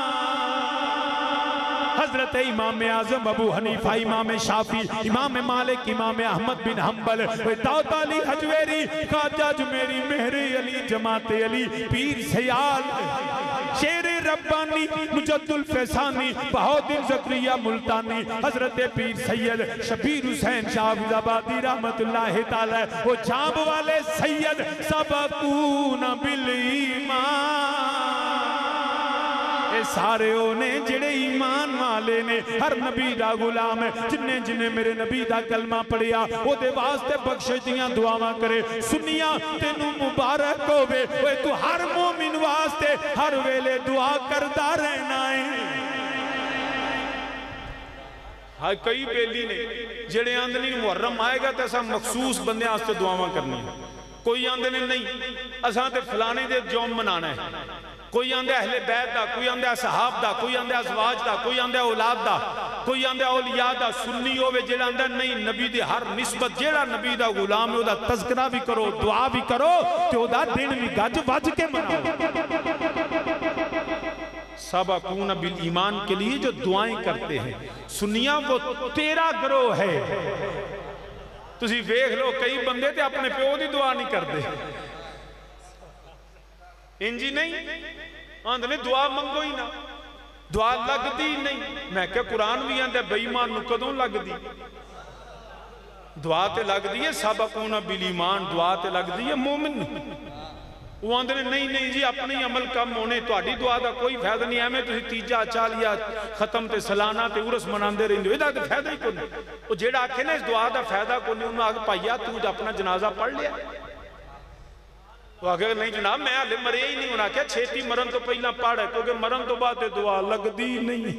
हजरत इमाम आज़म अबू हनीफा, इमाम शाफी, इमाम मालिक, इमाम अहमद बिन हम्बल, दाऊद अली हजवेरी, ख्वाजा जुमेरी, मेहर अली, जमाते अली, पीर सयाल, शेर रब्बानी, मुजद्दुल फैसानी, बहाउद्दीन ज़करिया मुल्तानी, हजरत पीर सैयद शबीर हुसैन शाह अब्दाबादी रहमतुल्लाह तआला, वो जाम वाले सैयद, सबकूना बिल ईमान। सारे ने जेड़े ईमान वाले ने, हर नबी दा गुलाम है, जिन्ने जिन्ने मेरे नबी दा कलमा पढ़िया ओदे वास्ते बख्शिश दियां दुआवां करे। सुनिया तेनू मुबारक होवे, ओए तू हर मोमिन वास्ते हर वेले दुआ करदा रहना है। हाँ कई बेली ने जेड़े आंदे ने मुहर्रम आएगा तो असा मखसूस बंदे वास्ते दुआवां करनी, कोई आंदे ने नहीं असा ते फलाने दे जौम मनाना है, कोई आंदा अहले बैत दा, कोई आंदा सहाब दा, कोई आंदा अज़वाज दा, कोई आंदा औलाद दा, कोई आंदा औलिया दा। सुन्नी होवे जेड़ा आंदा नहीं नबी दी हर निस्बत, जेड़ा नबी दा गुलाम है ओदा तज़किरा भी करो, दुआ भी करो ते ओदा दिन भी गज वज के मनाओ। सबकूना बिल ईमान के लिए जो दुआएं करते हैं सुनिया वो तेरा गिरोह है। तुसी वेख लो कई बंदे ते अपने प्यो दी दुआ नहीं करते, इंजी नहीं आंदे ने दुआ मंगो ही ना, दुआ लगती नहीं। मैं क्या कुरान भी आंदा बेईमान नूं कदों लगदी, दुआ ते लगदी है सबकूना बिल ईमान, दुआ ते लगदी है मोमिन। वो आंदे ने नहीं नहीं जी अपने ही अमल कम होने, तुहाडी दुआ दा कोई फायदा नहीं, एवें तुसीं तीजा चालिया खत्म ते सलाना ते उरस मनांदे रहिंदे, इहदा ते फायदा ही कोई। वो जेड़ा आखे ना इस दुआ दा फायदा कोई नहीं, उन्होंने आख भाईया तू अपना जनाजा पढ़ लिया, वो आखे नहीं जनाब मैं हाले मरिया ही नहीं। उन्हें आख्या छेती मरन तो पहला पढ़, क्योंकि मरन तो बाद दुआ लगती नहीं।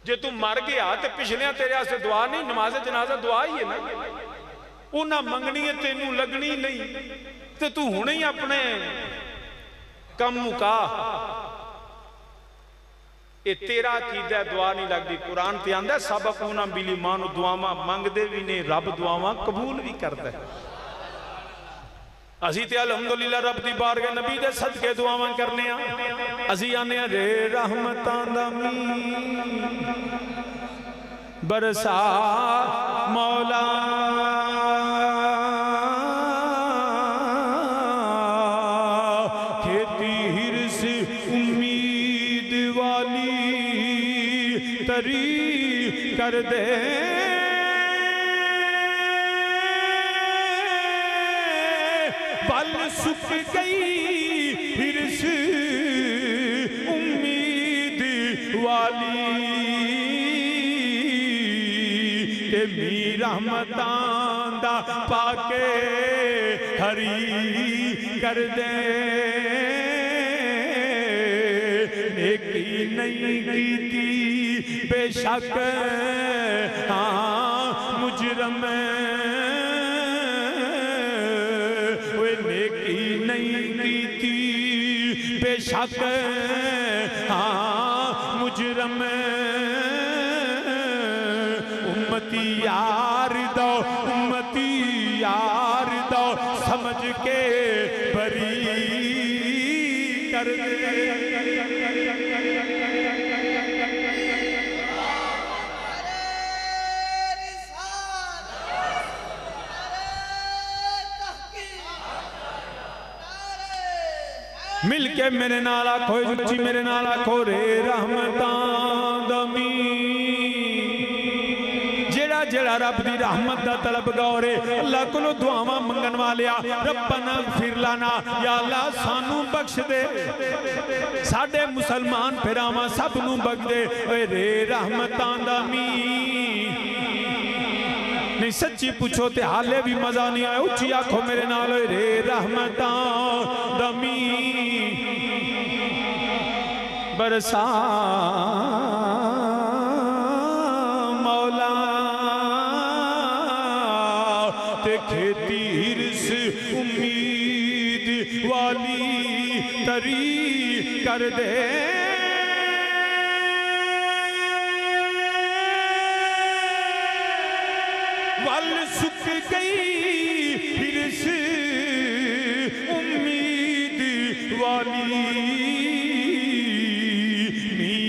जे तू मर गया तो पिछलियां तेरे वास्ते दुआ नहीं, नमाज़े जनाजा दुआ ही है ना, उन्हें मंगनी है तेनू लगनी नहीं, तो तू हुणे ही अपने कम मुका। ये तेरा अकीदा दुआ नहीं लगती। कुरान ते आंदा सबकूना बिल ईमान, दुआवां मंगदे भी ने, रब दुआवां कबूल भी करता है। असी ते अल्हम्दुलिल्लाह रब दी बारगाह नबी दे सदके दुआवां करने आ। असी आने रे रहमतां दा मींह बरसा मौला, खेती हिरस उम्मीद वाली तरी कर दे, बल सुख गई हिरस उम्मीद वाली, ते मीर रहमतां दा पाके हरी कर दे। नेकी नहीं कीती बेशक हाँ मुजरम, बेशक हाँ मुजरम, उम्मती यार दो उम्मती समझ के बरी कर दे। मिलके मेरे नाल आखो उच्ची मेरे नाल आखो रे रहमतां दमी। जेड़ा जेड़ा रब दी रहमत दा तलब गौरे अल्लाह कोलो दुआवां मंगन वालिया रब्बना फिर लाना या अल्लाह सानू बख्श दे। साडे मुसलमान फिरावां सब नू बख्श दे रे रहमतां दमी। नहीं सच्ची पूछो ते हाले भी मजा नहीं आया। उच्ची आखो मेरे नाल रे रहमतां दमी बरसा मौला ते खेती हिरस उम्मीद वाली तरी कर दे। वल सुख गई हिरस उम्मीद वाली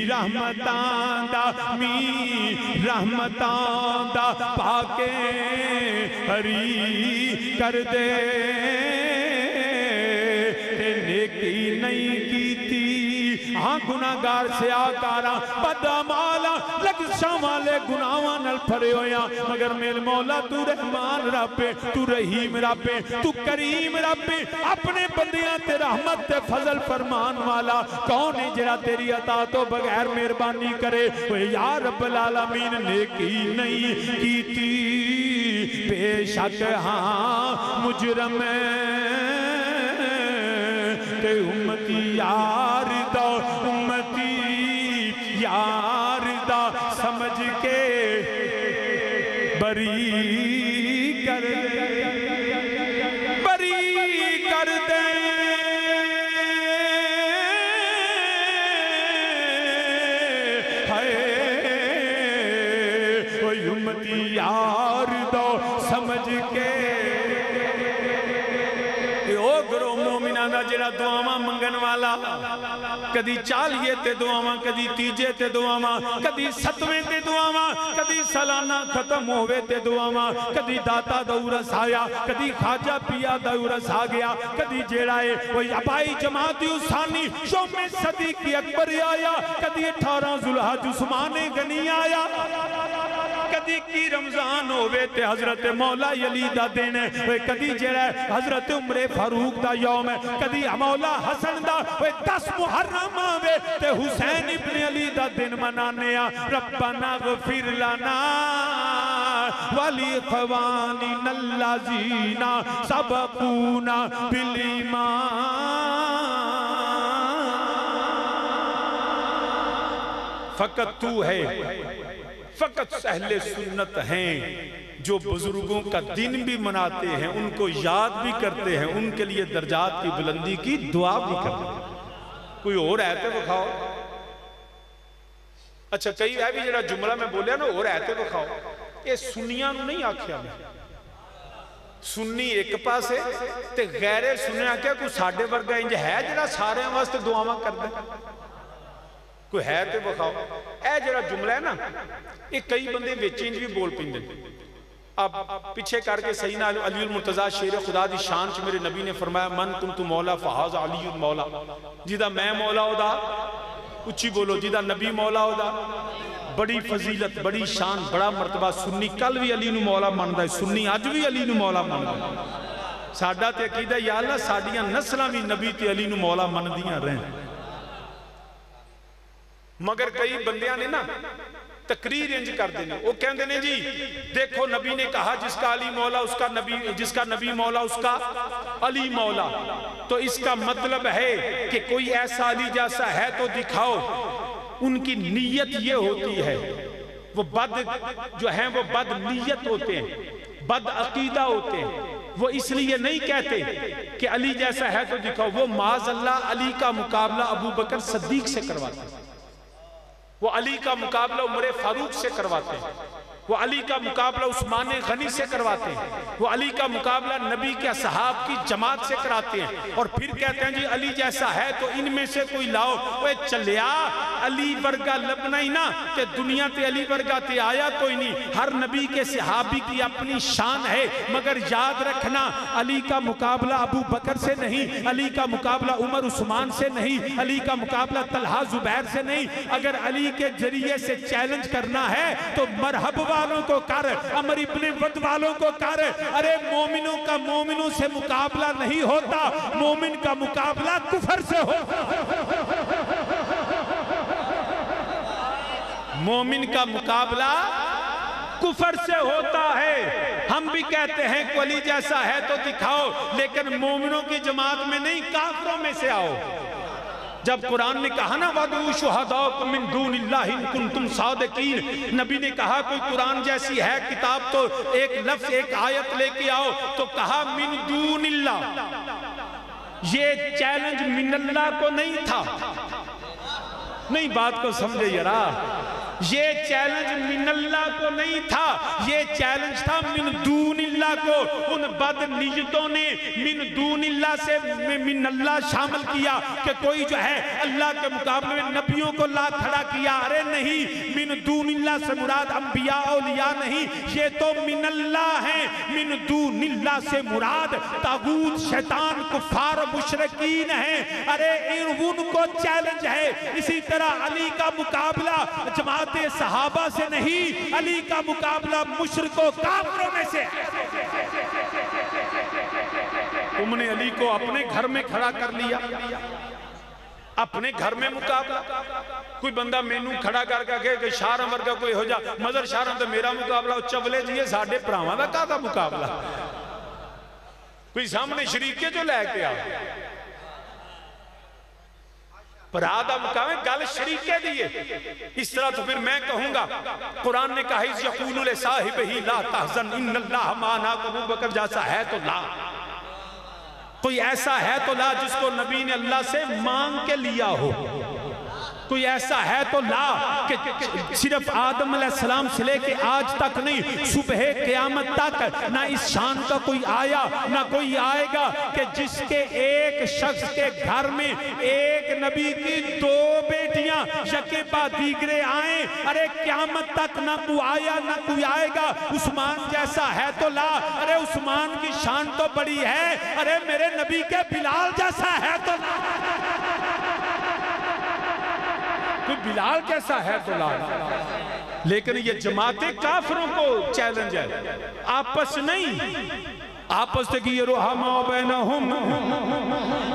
रहमतां दा मी रहमतां दा पाके हरी कर दे। नेकी नहीं कीती हाँ गुनाहगार से आकारा बदमाला लग्ज़ां वाले गुनाहां नाल फरे होया मगर मेरे मौला तू रहमान रब्बे तू रहीम रब्बे तू करीम रब्बे अपने बंदियां ते रहमत ते फजल फरमान वाला कौन है जरा तेरी अता तो बगैर मेहरबानी करे। या रब्बुल आलमीन नेकी नहीं कीती बेशक हाँ मुजरम ते उम्मती यार दा उम्मती यार दा समझ के बरी कर दे बरी कर दे। हाय उम्मती यार दा समझ के जेड़ा दुआवां मंगन वाला कदी 40 ते दुआवां कदी 30 ते दुआवां कदी 7वें ते दुआवां कदी सालाना खत्म होवे ते दुआवां कदी दाता दौरस आया कदी खाजा पिया दौरस आ गया कदी जेड़ा है वो अबाई जमात उसानी शोमे सदी की अकबर आया कदी 18 जुल्हज उस्मान गनी आया कदी की रमजान होवे ते हजरत मौला अली दा दिन है कदी जेड़ा हजरत उमरे फारूक दा यौम है कदी मौला हसन दा 10 मुहर्रम आवे ते हुसैन इब्न अली दा दिन मनाने आ। रब्बना गफिर लना वली ख़वानी नल्लाज़ीना सबकूना बिल ईमान। फकत तू है फकत अहले सुन्नत हैं जो बुजुर्गों का दिन भी मनाते हैं उनको याद भी करते हैं उनके लिए दर्जात की बुलंदी की दुआ भी करते हैं। कोई और है तो दिखाओ। अच्छा कई है भी जरा जुमला मैं बोलिया ना और है तो दिखाओ। ये सुन्नियां नहीं आख्या मैं सुन्नी एक पासे ते गैरे सुनिया क्या कोई साडे वर्गा इंज है जरा सारे वास्ते दुआवां करदा कोई है तो दिखाओ। ए जरा जुमला है ना ये कई बंदे विच इंज भी बोल पैंदे। अब पीछे करके सही ना अली मुर्तजा शेर खुदा दी शान च मेरे नबी ने फरमाया मन कुंतु मौला फहाज अली मौला जिदा मैं मौला ओदा उच्ची बोलो जिदा नबी मौला ओदा बड़ी फजीलत बड़ी शान बड़ा मरतबा। सुन्नी कल भी अली नू मौला मनदा है सुन्नी अज भी अली नू मौला मनदा। साडा ते अकीदा या अल्लाह साडियां नस्लां भी नबी ते अली नू मौला मनदियां रहन। मगर कई बंदियां ने ना तकरीर इंज करते हैं वो कहते हैं जी देखो नबी ने कहा जिसका अली मौला उसका नबी जिसका नबी मौला उसका अली मौला। तो इसका मतलब है कि कोई ऐसा अली जैसा है तो दिखाओ। उनकी नीयत ये होती है वो बद जो है वो बद नीयत होते हैं बद अकीदा होते हैं। वो इसलिए नहीं कहते कि अली जैसा है तो दिखाओ। वो माज़अल्लाह अली का मुकाबला अबू बकर सिद्दीक से करवाते हैं। वो अली का मुकाबला उमर फारूक से करवाते हैं। वो अली का मुकाबला उस्मान गनी से करवाते हैं, वो अली का मुकाबला नबी के असहाब की जमात से कराते हैं और फिर कहते हैं जी अली जैसा है तो इनमें से कोई लाओ। वो चलिया अली वर्गा लबना ही ना कि दुनिया ते अली वर्गा ते आया कोई नहीं। हर नबी के सहाबी की अपनी शान है, मगर याद रखना अली का मुकाबला अबू बकर से नहीं, अली का मुकाबला उमर उस्मान से नहीं, अली का मुकाबला तलहा जुबैर से नहीं। अगर अली के जरिए से चैलेंज करना है तो मरहब वालों को कर, अमर इब्ने वद वालों को कर। अरे मोमिनों का मोमिनों से मुकाबला नहीं होता, मोमिन का मुकाबला कुफर से हो। मोमिन का मुकाबला कुफर से होता है। हम भी कहते हैं कि अली जैसा है तो दिखाओ, लेकिन मोमिनों की जमात में नहीं, काफिरों में से आओ। जब कुरान ने कहा ना वदू शुहदाकुम मिन दूनिल्लाहि इन कुंतुम सादिकीन, नबी ने कहा कोई कुरान जैसी है किताब तो एक लफ्ज एक आयत लेके आओ, तो कहा मिन दूनिल्लाह। ये चैलेंज मिनल्लाह को नहीं था, नहीं बात को समझे जरा, ये चैलेंज मिनल्लाह को नहीं था, ये चैलेंज था मिन दूनिल्लाह को। उन बदनीयतों ने मिन दूनिल्लाह से मिनल्लाह शामिल किया कि कोई जो है अल्लाह के मुकाबले में नबियों को ला खड़ा किया। अरे नहीं, मिन दूनिल्लाह से मुराद अंबिया औलिया नहीं, ये तो मिनल्लाह है। मिन दूनिल्लाह से मुराद तागूत शैतान कुफार मुशरिकीन है। अरे उनको चैलेंज है। इसी तरह अली का मुकाबला जमात सहाबा से नहीं, अली का मुकाबला मुशरिकों काफिरों में से। तुमने अली को अपने घर में खड़ा कर लिया, अपने घर में मुकाबला। कोई बंदा मैनू खड़ा करके शाह वर्गा कोई हो जा मजर शाह तो मेरा मुकाबला चवले जी साडे भरावां दा काहदा मुकाबला। कोई सामने शरीके जो लैके आ भरा दा मुकाबला, गल शरीके दी है। इस तरह तो फिर मैं कहूंगा कुरान ने कहा यक़ूलु ले साहिबिही ला तहज़न इन्नल्लाह माना। अबू बकर जैसा है तो ला, कोई ऐसा है तो ला जिसको नबी ने अल्लाह से मांग के लिया हो। कोई ऐसा है तो ला कि सिर्फ आदम अलैहिस्सलाम से लेके आज तक नहीं, सुबह क़यामत तक ना इस शान का कोई आया ना कोई आएगा कि जिसके एक शख्स के घर में एक नबी की दो बेटियां यके बाद दीगरे आए। अरे क़यामत तक ना कोई आया ना कोई आएगा। उस्मान जैसा है तो ला, अरे उस्मान की शान तो बड़ी है। अरे मेरे नबी के बिलाल जैसा है तो ला, कोई बिलाल कैसा है तो ला। लेकिन ये जमाते काफिरों को चैलेंज है, आपस नहीं। आपस से की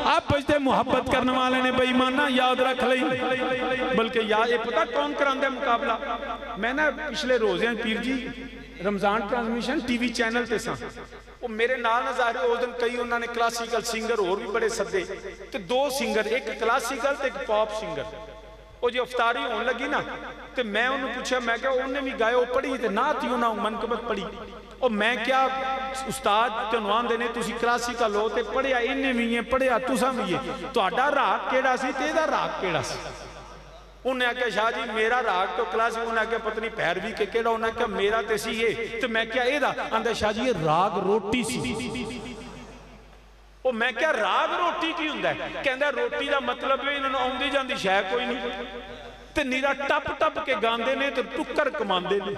आपस से मोहब्बत करने वाले ने बेईमाना याद रख ली। बल्कि याद ये पता कौन करांदा मुकाबला। मैं ना पिछले रोज़ पीर जी रमजान ट्रांसमिशन टीवी चैनल ते सा, वो मेरे नाल नज़ारे उस दिन कई उन्होंने क्लासिकल सिंगर और भी बड़े सदे, तो दो सिंगर, एक क्लासिकल तो एक पॉप सिंगर। वो जो अफतारी होने लगी ना तो मैं उन्हें पूछा, मैं क्या उन्हें भी गायो पढ़ी तो ना थी उन्हें मनकबत पढ़ी। और मैं क्या उस्ताद तुहानू आंदे ने तुसी क्लासिकल हो तो पढ़िया इन्हें भी है पढ़िया तुसा भी है, तुहाडा राग केड़ा सी ते इहदा राग केड़ा सी। उन्हें आख्या शाह जी मेरा राग तो क्लासिक, उन्हें आख्या पत्नी पैरवी के केड़ा, उन्हें आख्या मेरा तो सी ये, तो मैं क्या एदा आंदा शाह जी ये राग रोटी सी। ਉਹ मैं क्या राग रोटी की हुंदा है? कहंदा रोटी का मतलब है इन्होंने आउंदी जांदी शै कोई नहीं ते नीरा टप टप के गांदे ने ते टुक्कर कमांदे ने।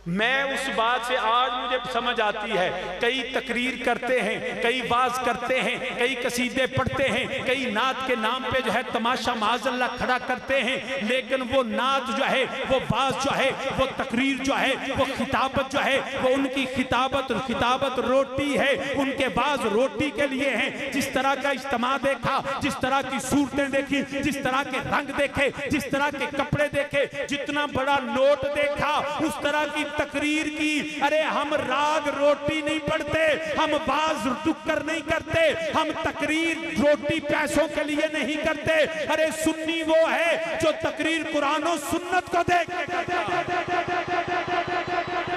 मैं उस बात से आज मुझे समझ आती है, कई तकरीर करते हैं, कई वाज करते हैं, कई कसीदे पढ़ते हैं, कई नात के नाम पे जो है तमाशा माज़अल्लाह खड़ा करते हैं, लेकिन वो नात जो है, वो वाज जो है, वो तकरीर जो है, वो खिताबत जो है, वो उनकी खिताबत रोटी है, उनके बाज रोटी के लिए हैं। जिस तरह का इज्तिमा देखा, जिस तरह की सूरतें देखी, जिस तरह के रंग देखे, जिस तरह के कपड़े देखे, जितना बड़ा नोट देखा, उस तरह की तकरीर की। अरे हम राग रोटी नहीं पढ़ते, हम बाज टुक्कर नहीं करते, हम तकरीर रोटी पैसों के लिए नहीं करते। अरे सुन्नी वो है जो तकरीर कुरान और सुन्नत को देख।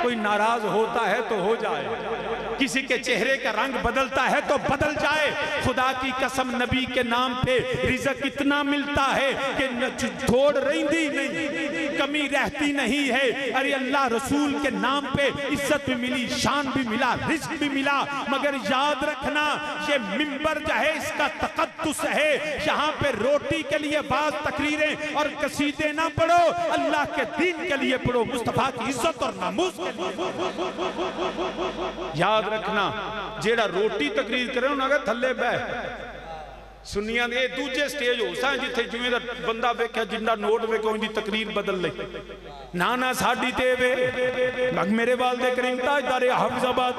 कोई नाराज होता है तो हो जाए। किसी के चेहरे का रंग बदलता है तो बदल जाए। खुदा की कसम नबी के नाम पे रिज़्क़ इतना मिलता है कि थोड़ रहती नहीं, कमी रहती नहीं है। अरे अल्लाह रसूल के नाम पे इज्जत भी मिली, शान भी मिला, रिज़्क़ भी मिला। मगर याद रखना ये मिंबर जो है इसका तक़द्दुस है। यहाँ पे रोटी के लिए बात तकरीरें और कसीदे ना पढ़ो, अल्लाह के दीन के लिए पढ़ो, मुस्तफा की इज्जत और नामूस के लिए। याद रखना जेड़ा रोटी तकरीर करे उन्हें थले बह सुनिया दे दूजे स्टेज हो सा जिथे जिवें दा बंदा वेख्या जिंदा नोट वे कोई दी तकरीर बदल ले ना ना साडी ते वे मेरे वाल दे करीम ताजदार हाफिजाबाद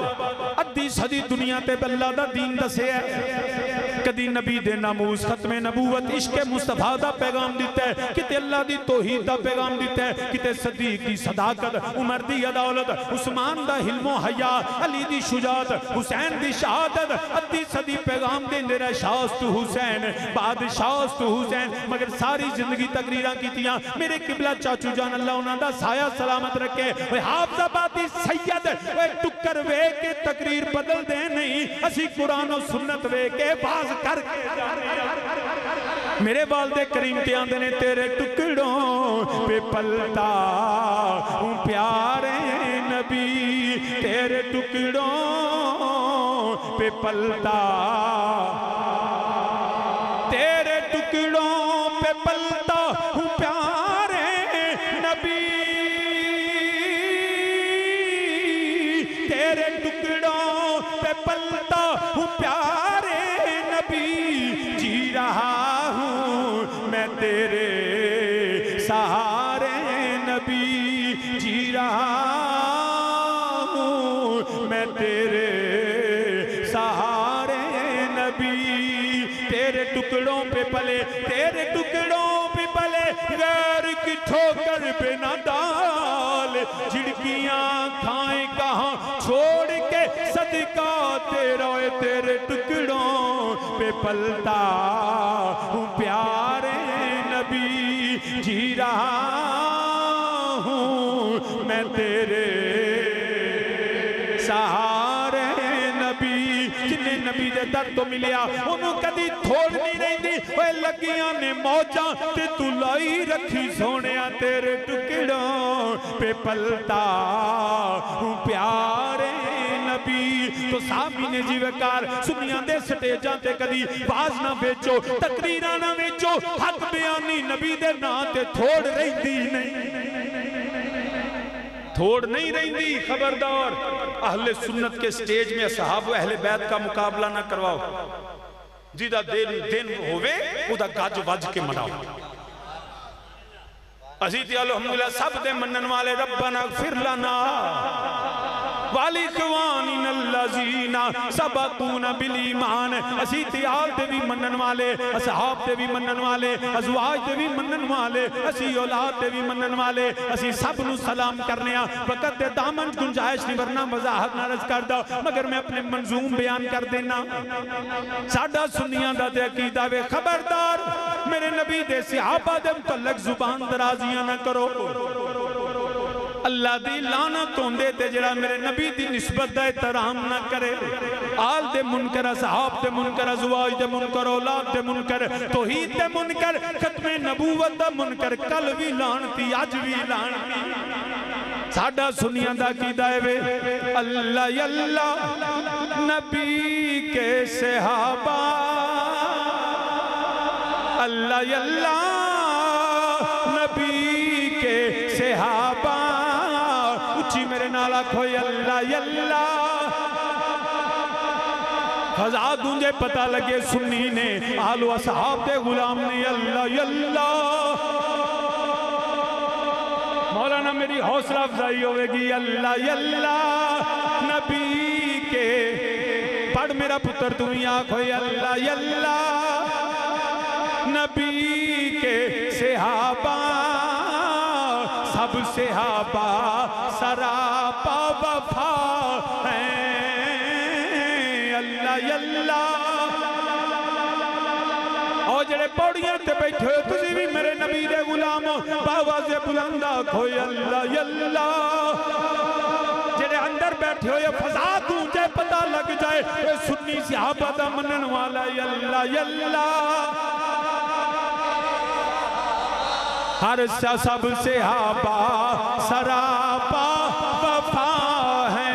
अद्धी सदी दुनिया ते अल्लाह दा दीन दस्या है। कदी नबी दे नामूस खत्मे नबूवत इश्क मुस्तफा दा पैगाम दिता है, किते अल्लाह दी तौहीद दा पैगाम दिता है, किते सदीक दी सदाकत, उमर दी अदालत, उस्मान दा हिल्मो हया, अली दी शुजात, हुसैन दी शहादत। अद्धी सदी पैगाम देंदे रहे शास्त हुसैन बादशाह हुसैन, मगर सारी जिंदगी तकरीरां कीतियां। मेरे किबला चाचू जान अल्लाह उन्हां दा साया सलामत रखे। हाफिजाबादी सैयद टुक्कर वे के तकरीर बदल दे नहीं, असी कुरान और सुन्नत वे के बाज कर मेरे वालदे करीम ते आंदे ने तेरे टुकड़ों पे पलता हूँ प्यारे नबी, तेरे टुकड़ों पे पलता, तेरे टुकड़ों पे पलता हूँ प्यारे नबी, तेरे टुकड़ों पे पलता हूँ प्यारे नबी, जी रहा हूँ मैं तेरे सहारे नबी, जी रहा हूँ मैं तेरे सहारे नबी, तेरे टुकड़ों पे पले, तेरे टुकड़ों पे पले, गैर की ठोकर पे ना डाल, झिड़कियां खाए कहाँ छोड़ के सदका तेरा, तेरे टुकड़ों पे पलता हूँ प्यारे नबी, जी रहा हूँ मैं तेरे सहारे नबी। जिन्हें नबी दे दर तो मिलिया उन्होंने कदी थोड़ नहीं रही, ओए लगियां ने मौजा ते तू लाई रखी सोनिया, तेरे टुकड़ों पे पलता हूँ प्यारे नबी। तो सामी ने जीवकार सुनिया दे स्टेजां ते कदी बाज ना बेचो, तकरीरां ना बेचो, हक बयानी नबी दे नां ते थोड़ रही नहीं, थोड़ नहीं रही। खबरदार अहले सुन्नत के स्टेज में असहाब व अहले बैत का मुकाबला ना करवाओ, जिदा दिन होवे उदा गज वज के मनाओ। असी ते अल्हम्दुलिल्लाह सब दे मनन वाले रब्बना फिर लना वाली ख़वानीन अल्लज़ीना सबक़ूना बिल ईमान, असी त्याल दे भी मनन वाले, असहाब दे भी मनन वाले, अज़वाज दे भी मनन वाले, असी औलाद दे भी मनन वाले, असी सब नू सलाम करने आ। वक़्त दे दामन गुंजाइश नहीं वरना वज़ाहत ना रज करदा, मगर मैं अपने मंजूम बयान कर देना। साडा सुन्नियां दा ते अकीदा वे खबरदार मेरे नबी दे सहाबा दे मुतल्लिक जुबान दराजियां ना करो। अल्लाह दी लानत होंदे ते जड़ा मेरे नबी दी निस्बत दा एहतराम ना करे। आल दे मुनकर, असहाब दे मुनकर, अज़वाज दे मुनकर, औलाद दे मुनकर, तौहीद दे मुनकर, खत्मे नबूवत दा मुनकर, कल भी लानती अज भी लानती। साडा सुनियां दा कीदा है वे अल्लाह अल्लाह नबी के सहाबा, अल्लाह अल्लाह नबी के सहाबा, उच्ची मेरे नाल आखो अल्लाह अल्लाह। फजा गूंजे पता लगे सुन्नी ने आलो असहाब दे गुलाम ने अल्लाह अल्लाह। मौलाना मेरी हौसला अफजाई होगी अल्लाह अल्लाह नबी के, पढ़ मेरा पुत्र तू ही आखो अल्लाह अल्लाह नबी के सहाबा, सब सहाबा सरापा वफा हैं अल्लाह अल्लाह। और जेड़े पौड़ियां ते बैठे हो तुसी भी मेरे नबी दे गुलाम बाबा से बुलंदा खोए अल्लाह अल्लाह। जेड़े अंदर बैठे हो या फजा गूंजे पता लग जाए सुन्नी सहाबा दा मनन वाला अल्लाह अल्लाह हर सब सहाबा सरापा वफा है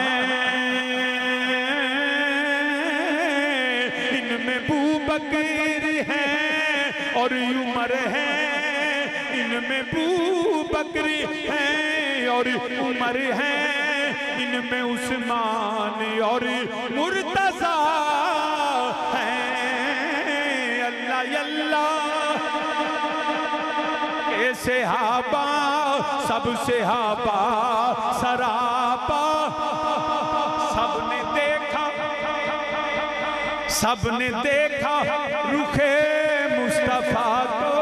इनमें बू बकर है और उमर है इनमें बू बकरी है और उमर है इनमें उस्मान और मुर्तजा है अल्लाह अल्लाह के सहाबा सब सहाबा सरापा सबने देखा रुखे मुस्तफा को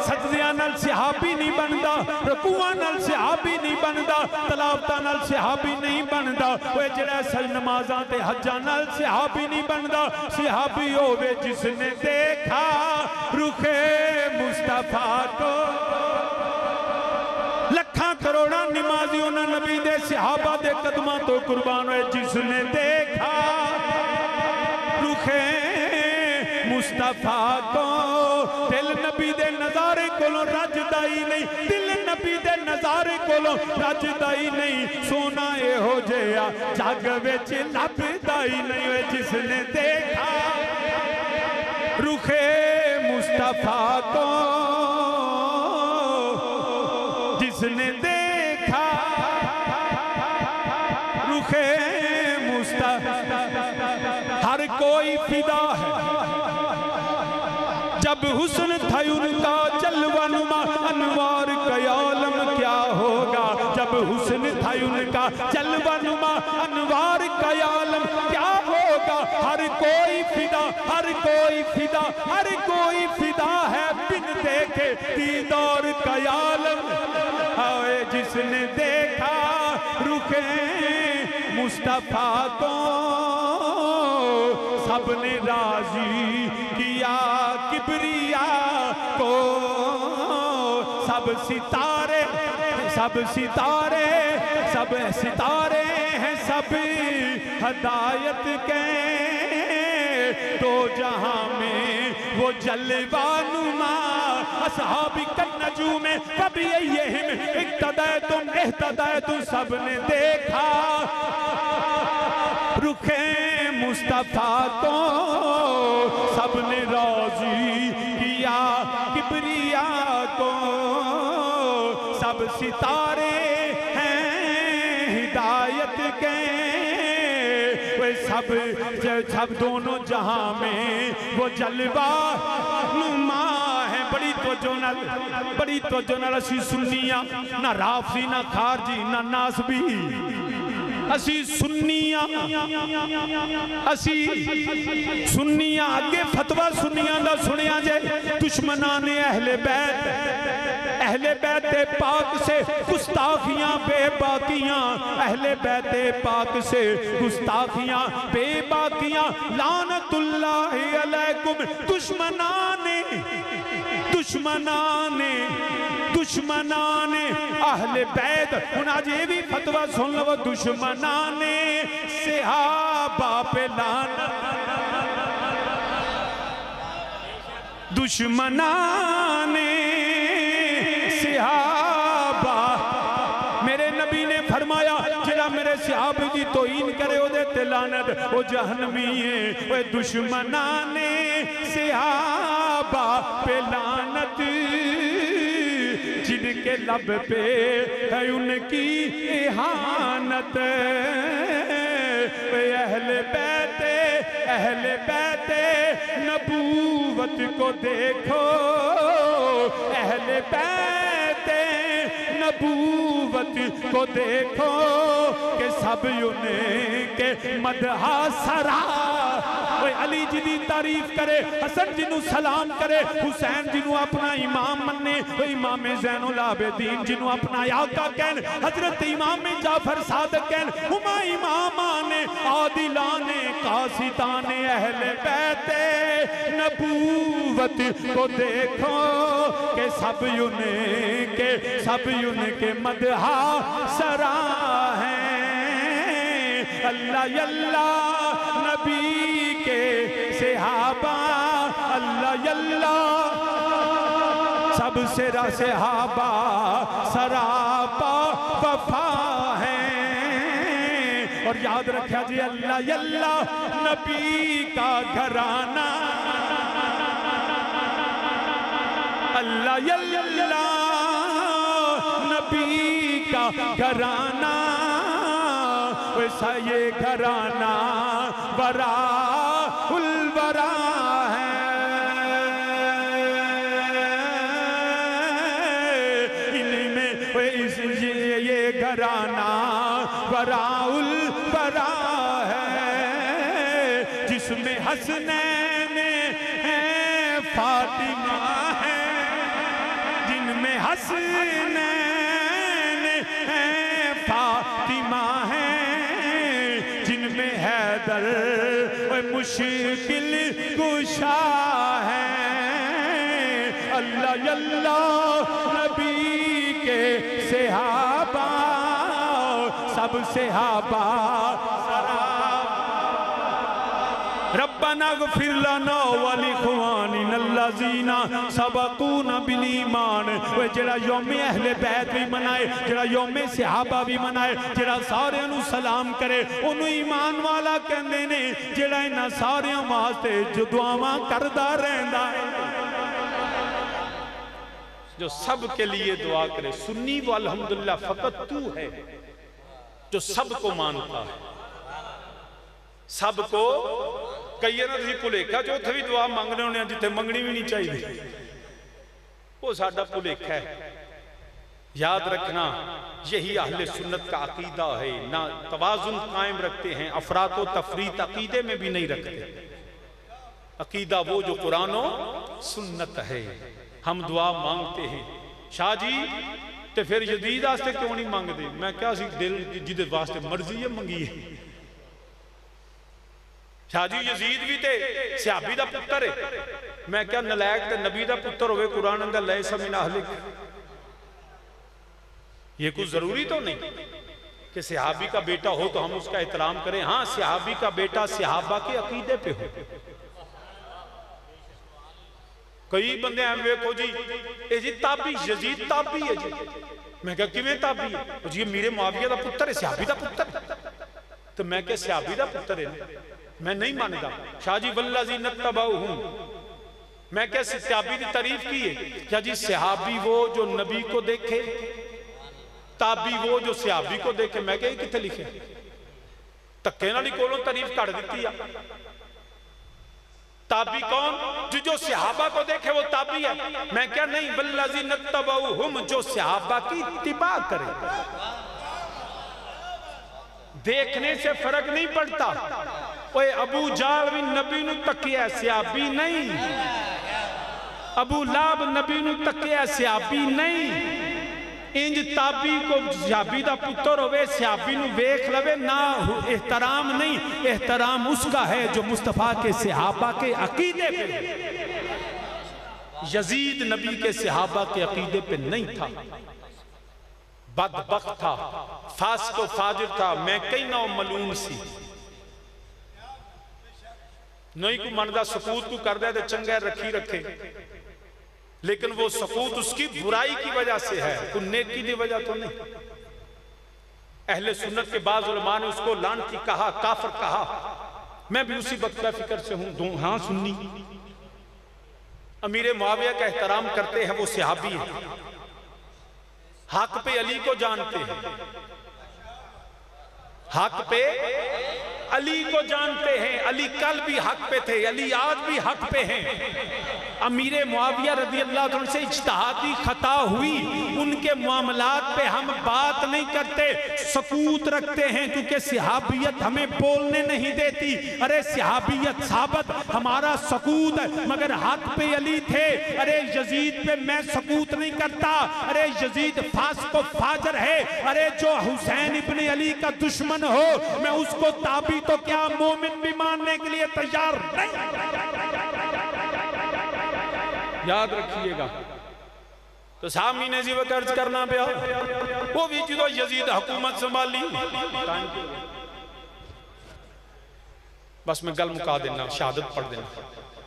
सजदियां नाल सहाबी नहीं बनता रकूआं नाल सहाबी नहीं बनता तलावतां नाल सहाबी नहीं बनता ओए जेड़ा सल नमाज़ां ते हज्जां नाल सहाबी नहीं बनता सहाबी होवे जिसने देखा रुखे मुस्तफा को लखां करोड़ां नमाजी उन्हां नबी दे सहाबा दे कदमां तो कुर्बान होए जिसने देखा रुखे मुस्तफा को दिल नबी दे नजारे कोलों रजदा ही नहीं दिल नबी दे नजारे कोलों रजदा ही नहीं सोना एहो जिहा जग विच लभदा ही नहीं होए जिसने देखा रुखे मुस्तफा को जिसने देखा रुखे मुस्तफा हर कोई फिदा है जब हुस्न था उनका जलवानुमा अनवार का आलम क्या होगा जब हुस्न था उनका जलवानुमा अनवार का आलम क्या होगा हर कोई फिदा हर कोई फिदा हर कोई फिदा है बिन देखे दीदार का आलम हाय जिसने देखा रुखे मुस्तफा को सबने राजी किया किबरिया को सब सितारे हैं सब हदायत के तो जहां में वो जलवानुमा असहाबी कन्नजूम में कभी यहिम इक्तदातुम सबने देखा रुखे मुस्तफा को सबने राजी किया किबरिया को सब सितारे हैं हिदायत के वे सब दोनों जहां में वो जलवा नुमा है बड़ी तवज्जो नाल असी सुन्नियां ना राफसी ना खारजी ना नासबी असी सुन्नियां अगे फतवा सुन्नियां दा सुनिया जे दुश्मनां ने अहले बैत पाक से गुस्ताखियां बेबाकियां अहले बैत पाक से गुस्ताखियां बेबाकियां लानतुल्लाहि अलैकुम दुश्मना ने अहले बैत हुण आज ये भी फतवा सुन लो दुश्मना ने सहाबा पे लानत दुश्मना ने सहाबा मेरे नबी ने फरमाया जेड़ा मेरे सहाबा दी तौहीन करे ओदे ते लानत ओ जहन्नमी है ओए दुश्मना ने सहाबा पे लानत जिनके लब पे है उनकी इहानत अहले बैते नबूवत को देखो अहले बैते नबूवत को देखो कि सब उनके मदहा सरा अली जी की तारीफ करे हसन जी नू सलाम करे हुसैन जी नू अपना इमाम मन्ने इमाम ज़ैनुल आबिदीन जी नू अपना आका कहन हजरत इमाम जाफर सादिक कहन हुमा इमामाने आदिलाने कासिदाने अहले बैते नबूवत को देखो के सब उनके मदहा सरा हैं अल्लाह अल्लाह नबी के सहाबा, अल्लाह अल्लाह सबसे सहाबा सरापा वफा है। और याद रखा जी अल्लाह अल्लाह नबी का घराना, अल्लाह अल्लाह नबी का घराना, वैसा ये घराना बरा उलबरा है। ये घराना बराउल बरा है, जिसमें हसनैन है फातिमा है, जिनमें हसनैन है फातिमा है, जिनमें हैदर मुश्किल कुशा है। अल्लाह अल्लाह नबी के सहाबा, सब सहाबा रब्बना गफिर लना व लिइख्वानिना अल्लज़ीना सबक़ूना बिल ईमान। वे जेड़ा यौमे अहले बैत भी मनाए, जेड़ा यौमे सहाबा भी मनाए, जेड़ा सारियां नू सलाम करे ओनू ईमान वाला कहंदे ने, जेड़ा इन्हां सारियां वास्ते जो दुआवां करदा रहंदा है, जो सब के लिए दुआ करे। सुन्नी वो अल्हम्दुलिल्लाह फकत तू है जो सबको मानता है, सबको। कई ना तुसीं भुलेखा जो उत्थे भी दुआ मंगने होने जिथे मंगनी भी नहीं चाहिए, वो साडा भुलेखा है। याद रखना यही अहले सुन्नत का अकीदा है। ना तवाजुन कायम रखते हैं, अफरात व तफरीत अकीदे में भी नहीं रखते। अकीदा वो जो कुरान और सुन्नत है। हम दुआ मांगते हैं शाह जी, तो फिर यजीद वास्ते क्यों नहीं मांगते? मैं क्या सी दिल जिदे वास्ते मर्जी है मंगी है। शाह जी यजीद भी ते सहाबी दा पुत्र है। मैं क्या नलायक ते नबी दा पुत्र होवे कुरान अंदर लय समिन अहलिक, ये कुछ जरूरी तो नहीं कि सहाबी का बेटा हो तो हम उसका एहतराम करें। हाँ, सहाबी का बेटा सहाबा के अकीदे पे हो। कई बंदे हैं वेखो जी, ए जी ताबी यजीद ताबी है जी। मैं क्या किवें ताबी है जी? मेरे मुआविया दा पुत्र है, सहाबी दा पुत्र। तो मैं क्या सहाबी दा पुत्र है? मैं नहीं मानता। शाह जी वल्लज़ी नत्तबऊहुम, मैं क्या सहाबी की तारीफ की है? क्या जी सहाबी वो जो नबी को देखे, ताबी वो जो सहाबी को देखे। मैं क्या कितने लिखे? धक्के नाल ही कोलों तारीफ कट दी है। ताबी कौन? जो सहाबा को देखे वो ताबी है। मैं क्या नहीं, वल्लज़ी नत्तबऊहुम, जो सहाबा की इत्तिबा करे। देखने से फर्क नहीं पड़ता। ओए अबू जाल भी नबी नू तकिया, सहाबी नहीं। अबू लाब नबी नू तकिया, सहाबी नहीं। इंज ताबी को सहाबी दा पुत्र होवे, सहाबी नू वेख लवे ना, एहतराम नहीं। एहतराम उसका है जो मुस्तफा के सहाबा के अकीदे पे। यजीद नबी के सहाबा के अकीदे पे नहीं था, बदबख्त था, फासिक व फाजिर था। मैं कई नौ मलून सी नहीं को मनदा, सकूत को कर दे तो चंगा रखी रखे, लेकिन वो सकूत उसकी बुराई की वजह से है, कोई नेकी की वजह तो नहीं। अहले सुन्नत के बाद उलमा ने उसको लानती कहा, काफिर कहा। मैं भी उसी बख्ता फिक्र से हूं। हाँ सुन्नी अमीर मुआविया का एहतराम करते हैं, वो सहाबी है, हक पे अली को जानते हैं, हक पे अली को जानते हैं। अली कल भी हक पे थे, अली आज भी हक पे हैं। अमीर मुआविया रज़ी अल्लाह अन्हु से इज्तिहादी खता हुई, उनके मामलात पे हम बात नहीं करते, सकूत रखते हैं, क्योंकि सहाबियत हमें बोलने नहीं देती। अरे सहाबियत साबत हमारा सकूत है, मगर हक पे अली थे। अरे यजीद पे मैं सकूत नहीं करता। अरे यजीद फासिक व फाजिर है। अरे जो हुसैन इब्ने अली का दुश्मन हो, मैं उसको ताबी तो क्या मोमिन भी मानने के लिए तैयार नहीं। याद रखिएगा। तो सामी ने जी कर्ज करना पिया, वो भी जो यजीद हुकूमत संभाली। बस मैं गल मुका देना, शहादत पढ़ देना।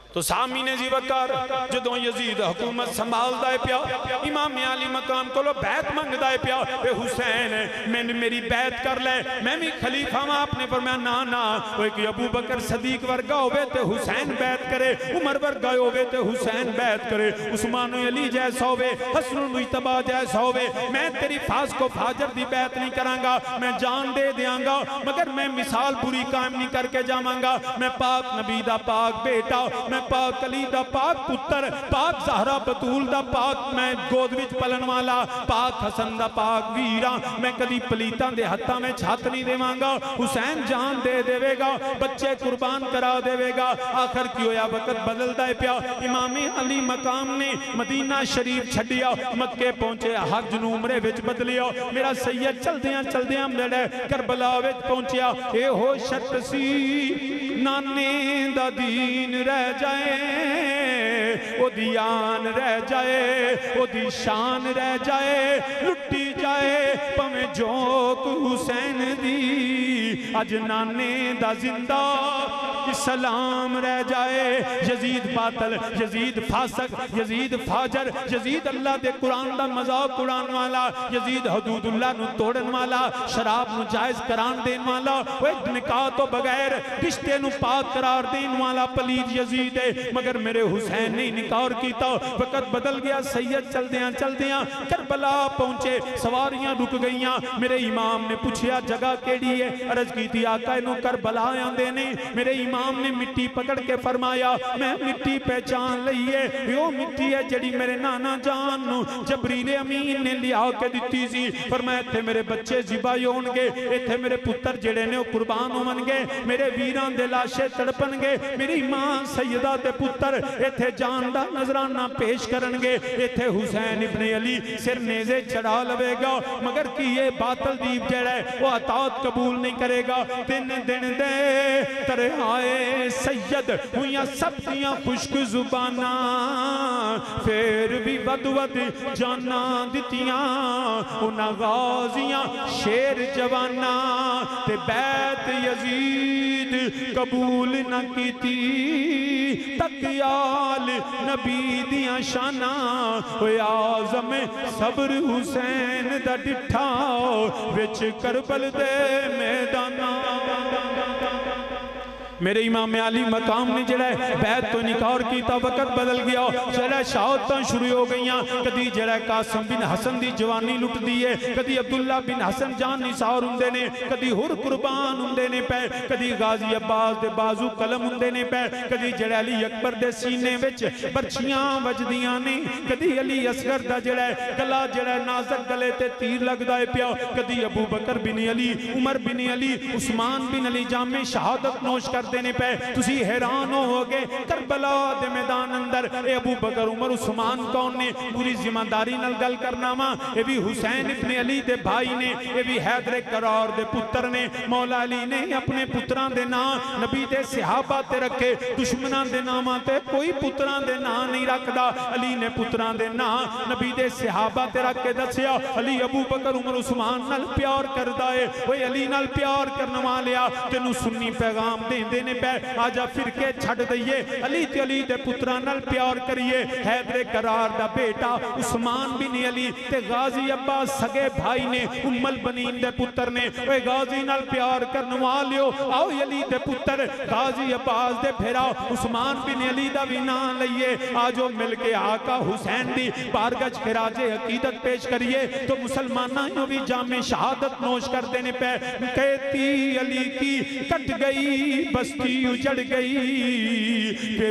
तो सामीने जी वकार जो यजीद हुकूमत संभालता है पिया, इमाम अली मकाम को बैत मंगता है पिया, ए हुसैन मैंने मेरी बैत कर ले, मैं भी खलीफा वा। आपने फरमाया ना ना, कोई अबू बकर सदीक वर्गा होवे ते हुसैन बैत करे, उमर वर्गा होवे ते हुसैन बैत करे, उस्मान अली जैसा होवे, हसनुल मुज्तबा जैसा होवे। मैं तेरी फास को फाजर दी बैत नहीं करांगा, मैं जान दे देंगा, मगर मैं मिसाल बुरी कायम नहीं करके जावांगा। मैं पाक नबी दा पाक बेटा, मैं पाक अली दा पाक पुत्र, पाक ज़हरा बतूल दा पाक मैं गोद विच पलन वाला, पाक हसन दा पाक वीरा, मैं कदी पलीतां दे हत्थां में छत नहीं देवांगा। हुसैन जान दे देवेगा, बच्चे कुर्बान करा देवेगा। आखिर की होया, वक्त बदलदा है पिया। इमाम अली मकाम ने मदीना शरीफ छड्डिया, मक्के पहुंचे, हज नूं उमरे विच बदलिया। मेरा सैयद चलदियां चलदियां मेरे करबला विच पहुंचिया। ए हो शर्त सी नाने दा दीन रह जाए, ओदी आन रह जाए, ओदी शान रह जाए, लुटी जाए पवें जोक हुसैन दी, अज नाने दा जिंदा सलाम रह जाए। यजीद बातल, यजीद फासक, यजीद फाजर, यजीद अल्लाह दे कुरान दा मजाक उड़ान वाला, यजीद हदूदुल्लाह नु तोड़न वाला, शराब नु जायज करार देन वाला, ओए निकाह तो बगैर रिश्ते नु पाक करार देन वाला पलीद यजीद है। मगर मेरे हुसैन ने निकार किया। वक्त बदल गया, सैयद चलदियां चलदियां करबला पहुंचे, सवारियां रुक गईयां। मेरे इमाम ने पूछा जगह केड़ी है, अर्ज की आका इनू करबला आंदे ने। मेरे इमाम ने मिट्टी पकड़ के फरमाया, मैं मिट्टी पहचान लई है, वो मिट्टी है जड़ी मेरे नाना जान नू जबरील अमीन ने लिया के दिती सी। फरमाया इत्थे मेरे बच्चे जिबाई होणगे, इत्थे मेरे पुत्र जेड़े ने कुर्बान होवणगे, मेरे वीरां दे लाशे तड़पणगे, मेरी मां सैयदा दे पुत्र इत्थे जान दा नजराना पेश करनगे, इत्थे हुसैन इब्ने अली सिर नेज़े चढ़ा लवेगा। मगर की ये बातल दीप जेड़ा है वो अतात कबूल नहीं करेगा। तीन दिन दे तरे आए सैयद हुई सब दियां खुश्क जुबाना, फिर भी वद वद जाना दितियां उन्हां गाजियां शेर जवाना, ते बैत यजीद कबूल न कीती, तकयाल नबी दियां शाना, आज़म सब्र हुसैन दा डिठा विच करबल दे मैदाना। मेरे इमाम अली मकाम ने जड़ा बैत तो निकार किया। वक्त बदल गया, जरा शहादतां शुरू हो गई। कदी जरा कासिम बिन हसन की जवानी लुटती है, कदी अब्दुल्ला बिन हसन जान निसार होंदे ने, कदी हुर कुर्बान होंदे ने पै, कदी गाजी अब्बास दे बाजू कलम होंदे ने पै, कदी जरा अली अकबर दे सीने विच बर्छियां वजदियां ने, कदी अली असगर दा जड़ा गला जड़ा नाजक गले ते तीर लगदा है पिया, कदी अबू बकर बिन अली, उमर बिन अली, उस्मान बिन अली जामे शहादत नोश कर देने पे तुसी हैरान होगे। करबला दे मैदान अंदर ए अबू बकर उमर उस्मान कौन ने पूरी जिम्मेदारी नाल गल करना वा। ये भी हुसैन इब्ने अली दे भाई ने, ये भी हैदर करार दे पुत्र ने। मौला अली ने अपने पुत्रां दे नाम नबी दे सहाबा ते रखे, दुश्मनां दे नामां ते कोई पुत्रां दे नाम नहीं रखदा। अली ने पुत्रां दे नाम नबी दे सहाबा ते रख के दसिया अली अबू बकर उमर उस्मान नाल प्यार करदा है। ओए अली नाल प्यार करन वालिया तेनू सुन्नी पैगाम देंदे ने पै, आजा फिर के छड़ दईए अली ते अली दे पुत्रां नाल प्यार करिए। हैदर करार दा बेटा उस्मान बिन अली ते गाजी अब्बास सगे भाई ने, उम्मल बनीन दे पुत्र ने। ओए गाजी नाल प्यार करन वालियो आओ अली दे पुत्र गाजी अब्बास दे फेरा उस्मान बिन अली दा भी नाम लईए। आजो मिल के आका हुसैन दी बारगज खिराजे अकीदत पेश करिए। तो मुसलमाना नो भी जामे शहादत नोश कर देने पे। कहती अली की कट गई बस्ती उजड़ गई,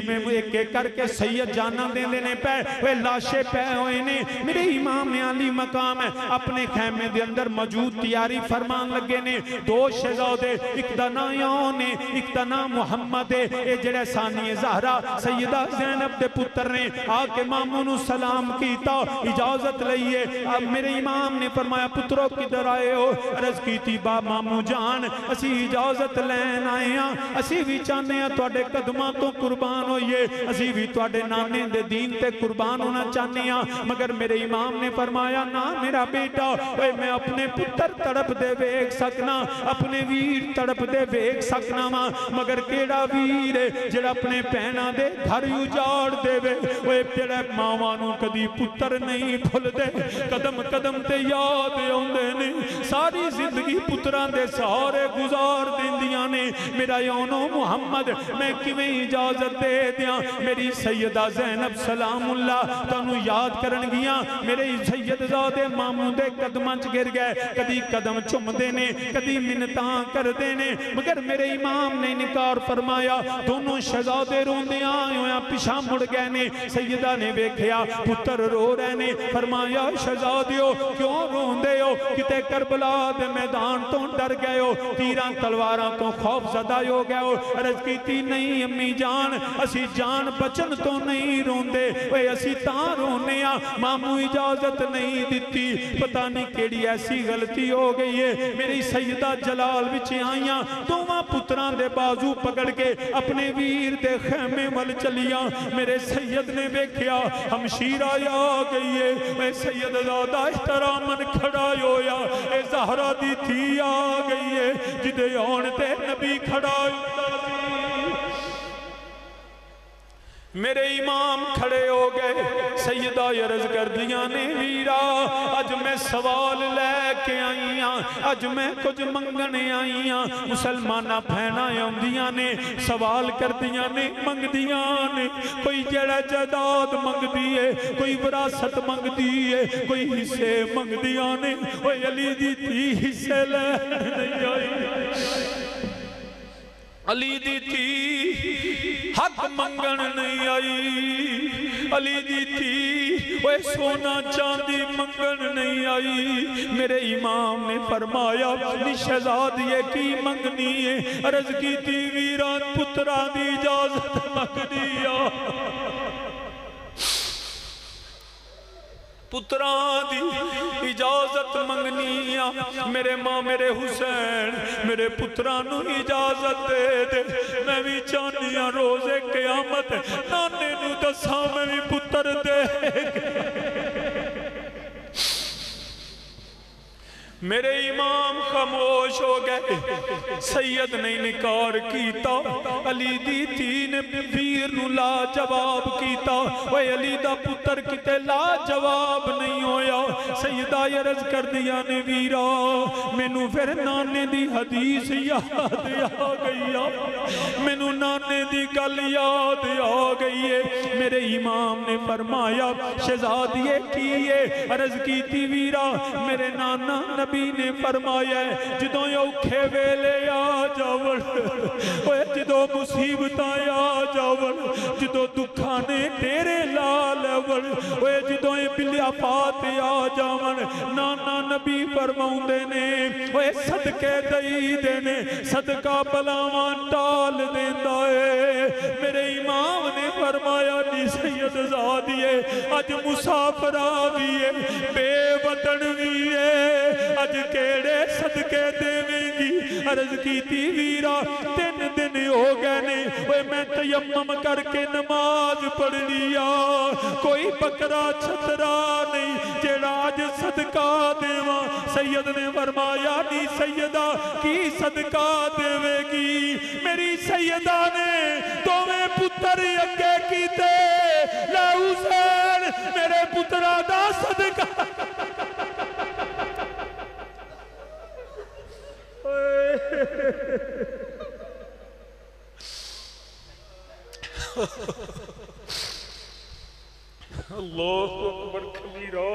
मैं एक एक करके सैयद जाना दे देने पे वे लाशे पे हुए ने। मेरे इमाम अली मकाम है अपने खैमे दे अंदर मौजूद तैयारी फरमान लगे ने। दो शहजादे, एक दा नाम यान ने, एक दा नाम मुहम्मद है। ये जेड़ा सानी ज़हरा सैयदा ज़ैनब दे पुत्र ने आके मामू नु सलाम कीता, इजाजत लईए। अब मेरे इमाम ने फरमाया पुत्रो किधर आए हो? अर्ज कीती बा मामू जान असी इजाजत लैन आए हां, असी भी चाहते हैं तुहाडे कदमां तो कुर्बान होइए, असी भी तुहाडे नाने दे दीन ते कुर्बान होना चाहते हैं। मगर मेरे इमाम ने फरमाया ना मेरा बेटा, ओए मैं अपने पुत्र तड़प दे वेख सकना, अपने वीर तड़प दे वेख सकना वा, मगर केड़ा वीर जेड़ा अपने भैणां दे घर उजाड़ देवे। ओए तेरे मावां नूं कदी पुत्र नहीं भुलदे, कदम कदम ते याद आउंदे ने, सारी जिंदगी पुत्रां दे सहारे गुजार देंदियां ने। मेरा योनो मुहम्मद मैं किवें इजाजत दे दियां? मेरी सैयदा ज़ैनब सलामुल्लाह तानू याद करनगियां, मेरे सैयदजादे मामू दे कदमां च गिर गए, कदी कदम चुमदे ने, कदी मिन्नतां करदे ने, मगर मेरे इमाम ने इनकार फरमाया। दोनों शहजादे रोंदियां होया पिछा मुड़ गए ने। सैयदा ने वेख्या पुत्र रो रहे ने, फरमाया शहजादियो क्यों रोंदे हो? किते करबला दे मैदान तो डर गए हो, तीरां तलवारां तो खौफ ज़दा हो गए हो? अर्ज कीती नहीं अम्मी जान, असी जान बचन तो नहीं रोंदे, ओए असी तां रोने आ, मामू इजाजत नहीं दिती। पता नहीं केड़ी ऐसी गलती हो गई है। मेरी सैयदा जलाल विच आईयां, दोवां पुत्रां दे बाजू पकड़ के अपने वीर दे खैमे वल चलियां। मेरे सैयद ने वेख्या हमशीरा आ गई है, मैं सैयद ज़ादा इहतरामन खड़ा होया, ए ज़हरा दी थी आ गई है, जिदे आउण ते नबी खड़ा होंदा सी। मेरे इमाम खड़े हो गए, सैयदा अर्ज कर दिया ने वीरा अज मैं सवाल लैके आई हाँ, अज मैं कुछ मंगने आई हाँ। मुसलमाना भैन आउंदियां ने सवाल करदियां ने, मंगदियां ने, कोई जड़ा जायदाद मंगदी है, कोई विरासत मंगदी है, कोई हिस्से मंगदियां ने। ओए अली दी थी हिस्से ले नहीं आई, अली दी थी हक मंगन नहीं आई, अली दी थी ओए सोना चांदी मंगन नहीं आई। मेरे इमाम ने फरमाया शहजादी की मंगनी है? अर्ज की थी वीरा पुत्रा दी इजाजत मंगनी आ, पुत्रा दी इजाजत मंगनी आ। मेरे मां मेरे हुसैन मेरे पुत्रा नू इजाजत दे दे, मैं भी चाहनी हाँ रोजे क़यामत नाने नू दसा मैं भी पुत्र दे। मेरे इमाम खामोश हो गए, सैयद ने इनकार किया, अली दी थी ने वीर नू ला जवाब किया। ओए अली दा पुत्र किते ला जवाब नहीं होया। सैयदा अर्ज कर दिया ने वीरा मैनू फिर नाने दी हदीस याद आ गई, मैनू नाने दी गल याद आ गई है। मेरे इमाम ने फरमाया शहजादिए की है? अर्ज की थी वीरा मेरे नाना नबी ने फरमाया जदों औखे वेले आ जावन, जदों मुसीबत आ जावन, जदों दुखा ने तेरे ला लवन, जदों बिलिया पात आ जावन, नाना नबी फरमाउंदे ने ओए सदके दई देने, सदका बलावां टाल देंदा है। मेरे इमाम ने फरमाया नी सैयद ज़ादिए अज मुसाफरा भी है, बेवतन भी है, अज केड़े सदके देवेंगी? अर्ज की थी वीरा 3 दिन हो गए ने, मैं तयम्मम करके नमाज पढ़ लिया, कोई बकरा छतरा नहीं जेड़ा अज सदका देवा। सैयद ने फरमाया नी सैयदा की सदका देवेगी? मेरी सैयदा ने दोवें पुत्र अगे कीते, ला हुसैन मेरे पुत्रा दा सदका। अल्लाह अकबर कबीरा।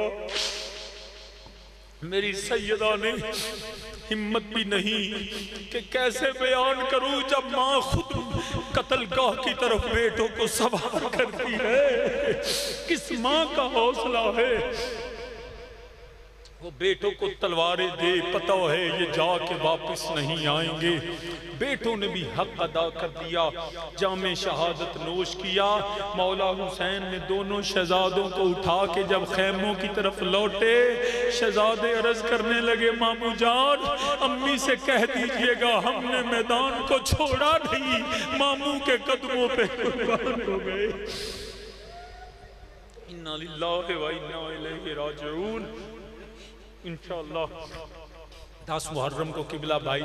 मेरी सैयदा ने हिम्मत भी नहीं कि कैसे बयान करूं जब माँ खुद कत्लगाह की तरफ बेटों को सवार करती है। किस माँ का हौसला है? वो बेटों को तलवारें दे, पता है ये जाके वापस नहीं आएंगे। बेटों ने भी हक अदा कर दिया, जामे शहादत नोश किया। मौला हुसैन ने दोनों शहजादों को उठा के जब खैमों की तरफ लौटे, शहजादे अर्ज करने लगे, मामू जान अम्मी से कह दीजिएगा हमने मैदान को छोड़ा नहीं, मामू के कदमों पे कुर्बान हो गए। इन्ना लिल्लाहि व इन्ना इलैहि राजिऊन। इंशाअल्लाह 10 मुहर्रम को किबला भाई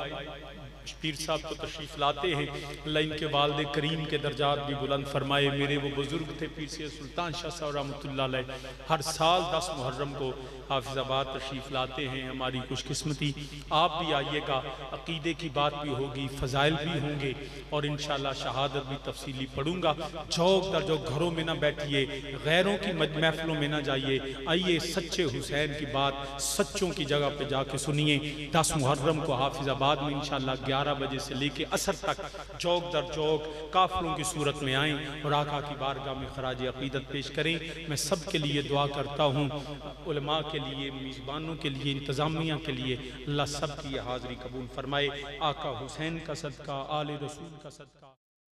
पीर साहब को तशरीफ़ लाते हैं। अल्लाह इनके वालिद करीम के दर्जात भी बुलंद फरमाए। मेरे वो बुज़ुर्ग थे पीर सैयद सुल्तान शाह साहब रहमतुल्लाह अलैह, हर साल 10 मुहर्रम को हाफिज़ाबाद तशरीफ़ लाते हैं। हमारी खुशकिस्मती, आप भी आइएगा, अक़ीदे की बात भी होगी, फ़ज़ाइल भी होंगे और इंशाअल्लाह शहादत भी तफसीली पढ़ूंगा। जौक दर जौक घरों में ना बैठिए, गैरों की महफ़िलों में ना जाइए, आइए सच्चे हुसैन की बात सच्चों की जगह पे जाके सुनिए। 10 मुहर्रम को हाफिज़ाबाद में इंशाअल्लाह 11 बजे से लेके असर तक चौक दर चौक काफिलों की सूरत में आएँ और आका की बारगाह में खराज अक़ीदत पेश करें। मैं सब के लिए दुआ करता हूँ, उलमा के लिए, मेज़बानों के लिए, इंतज़ामिया के लिए, अल्लाह सब की हाज़िरी कबूल फरमाए। आका हुसैन का सदका, आले रसूल का सदका।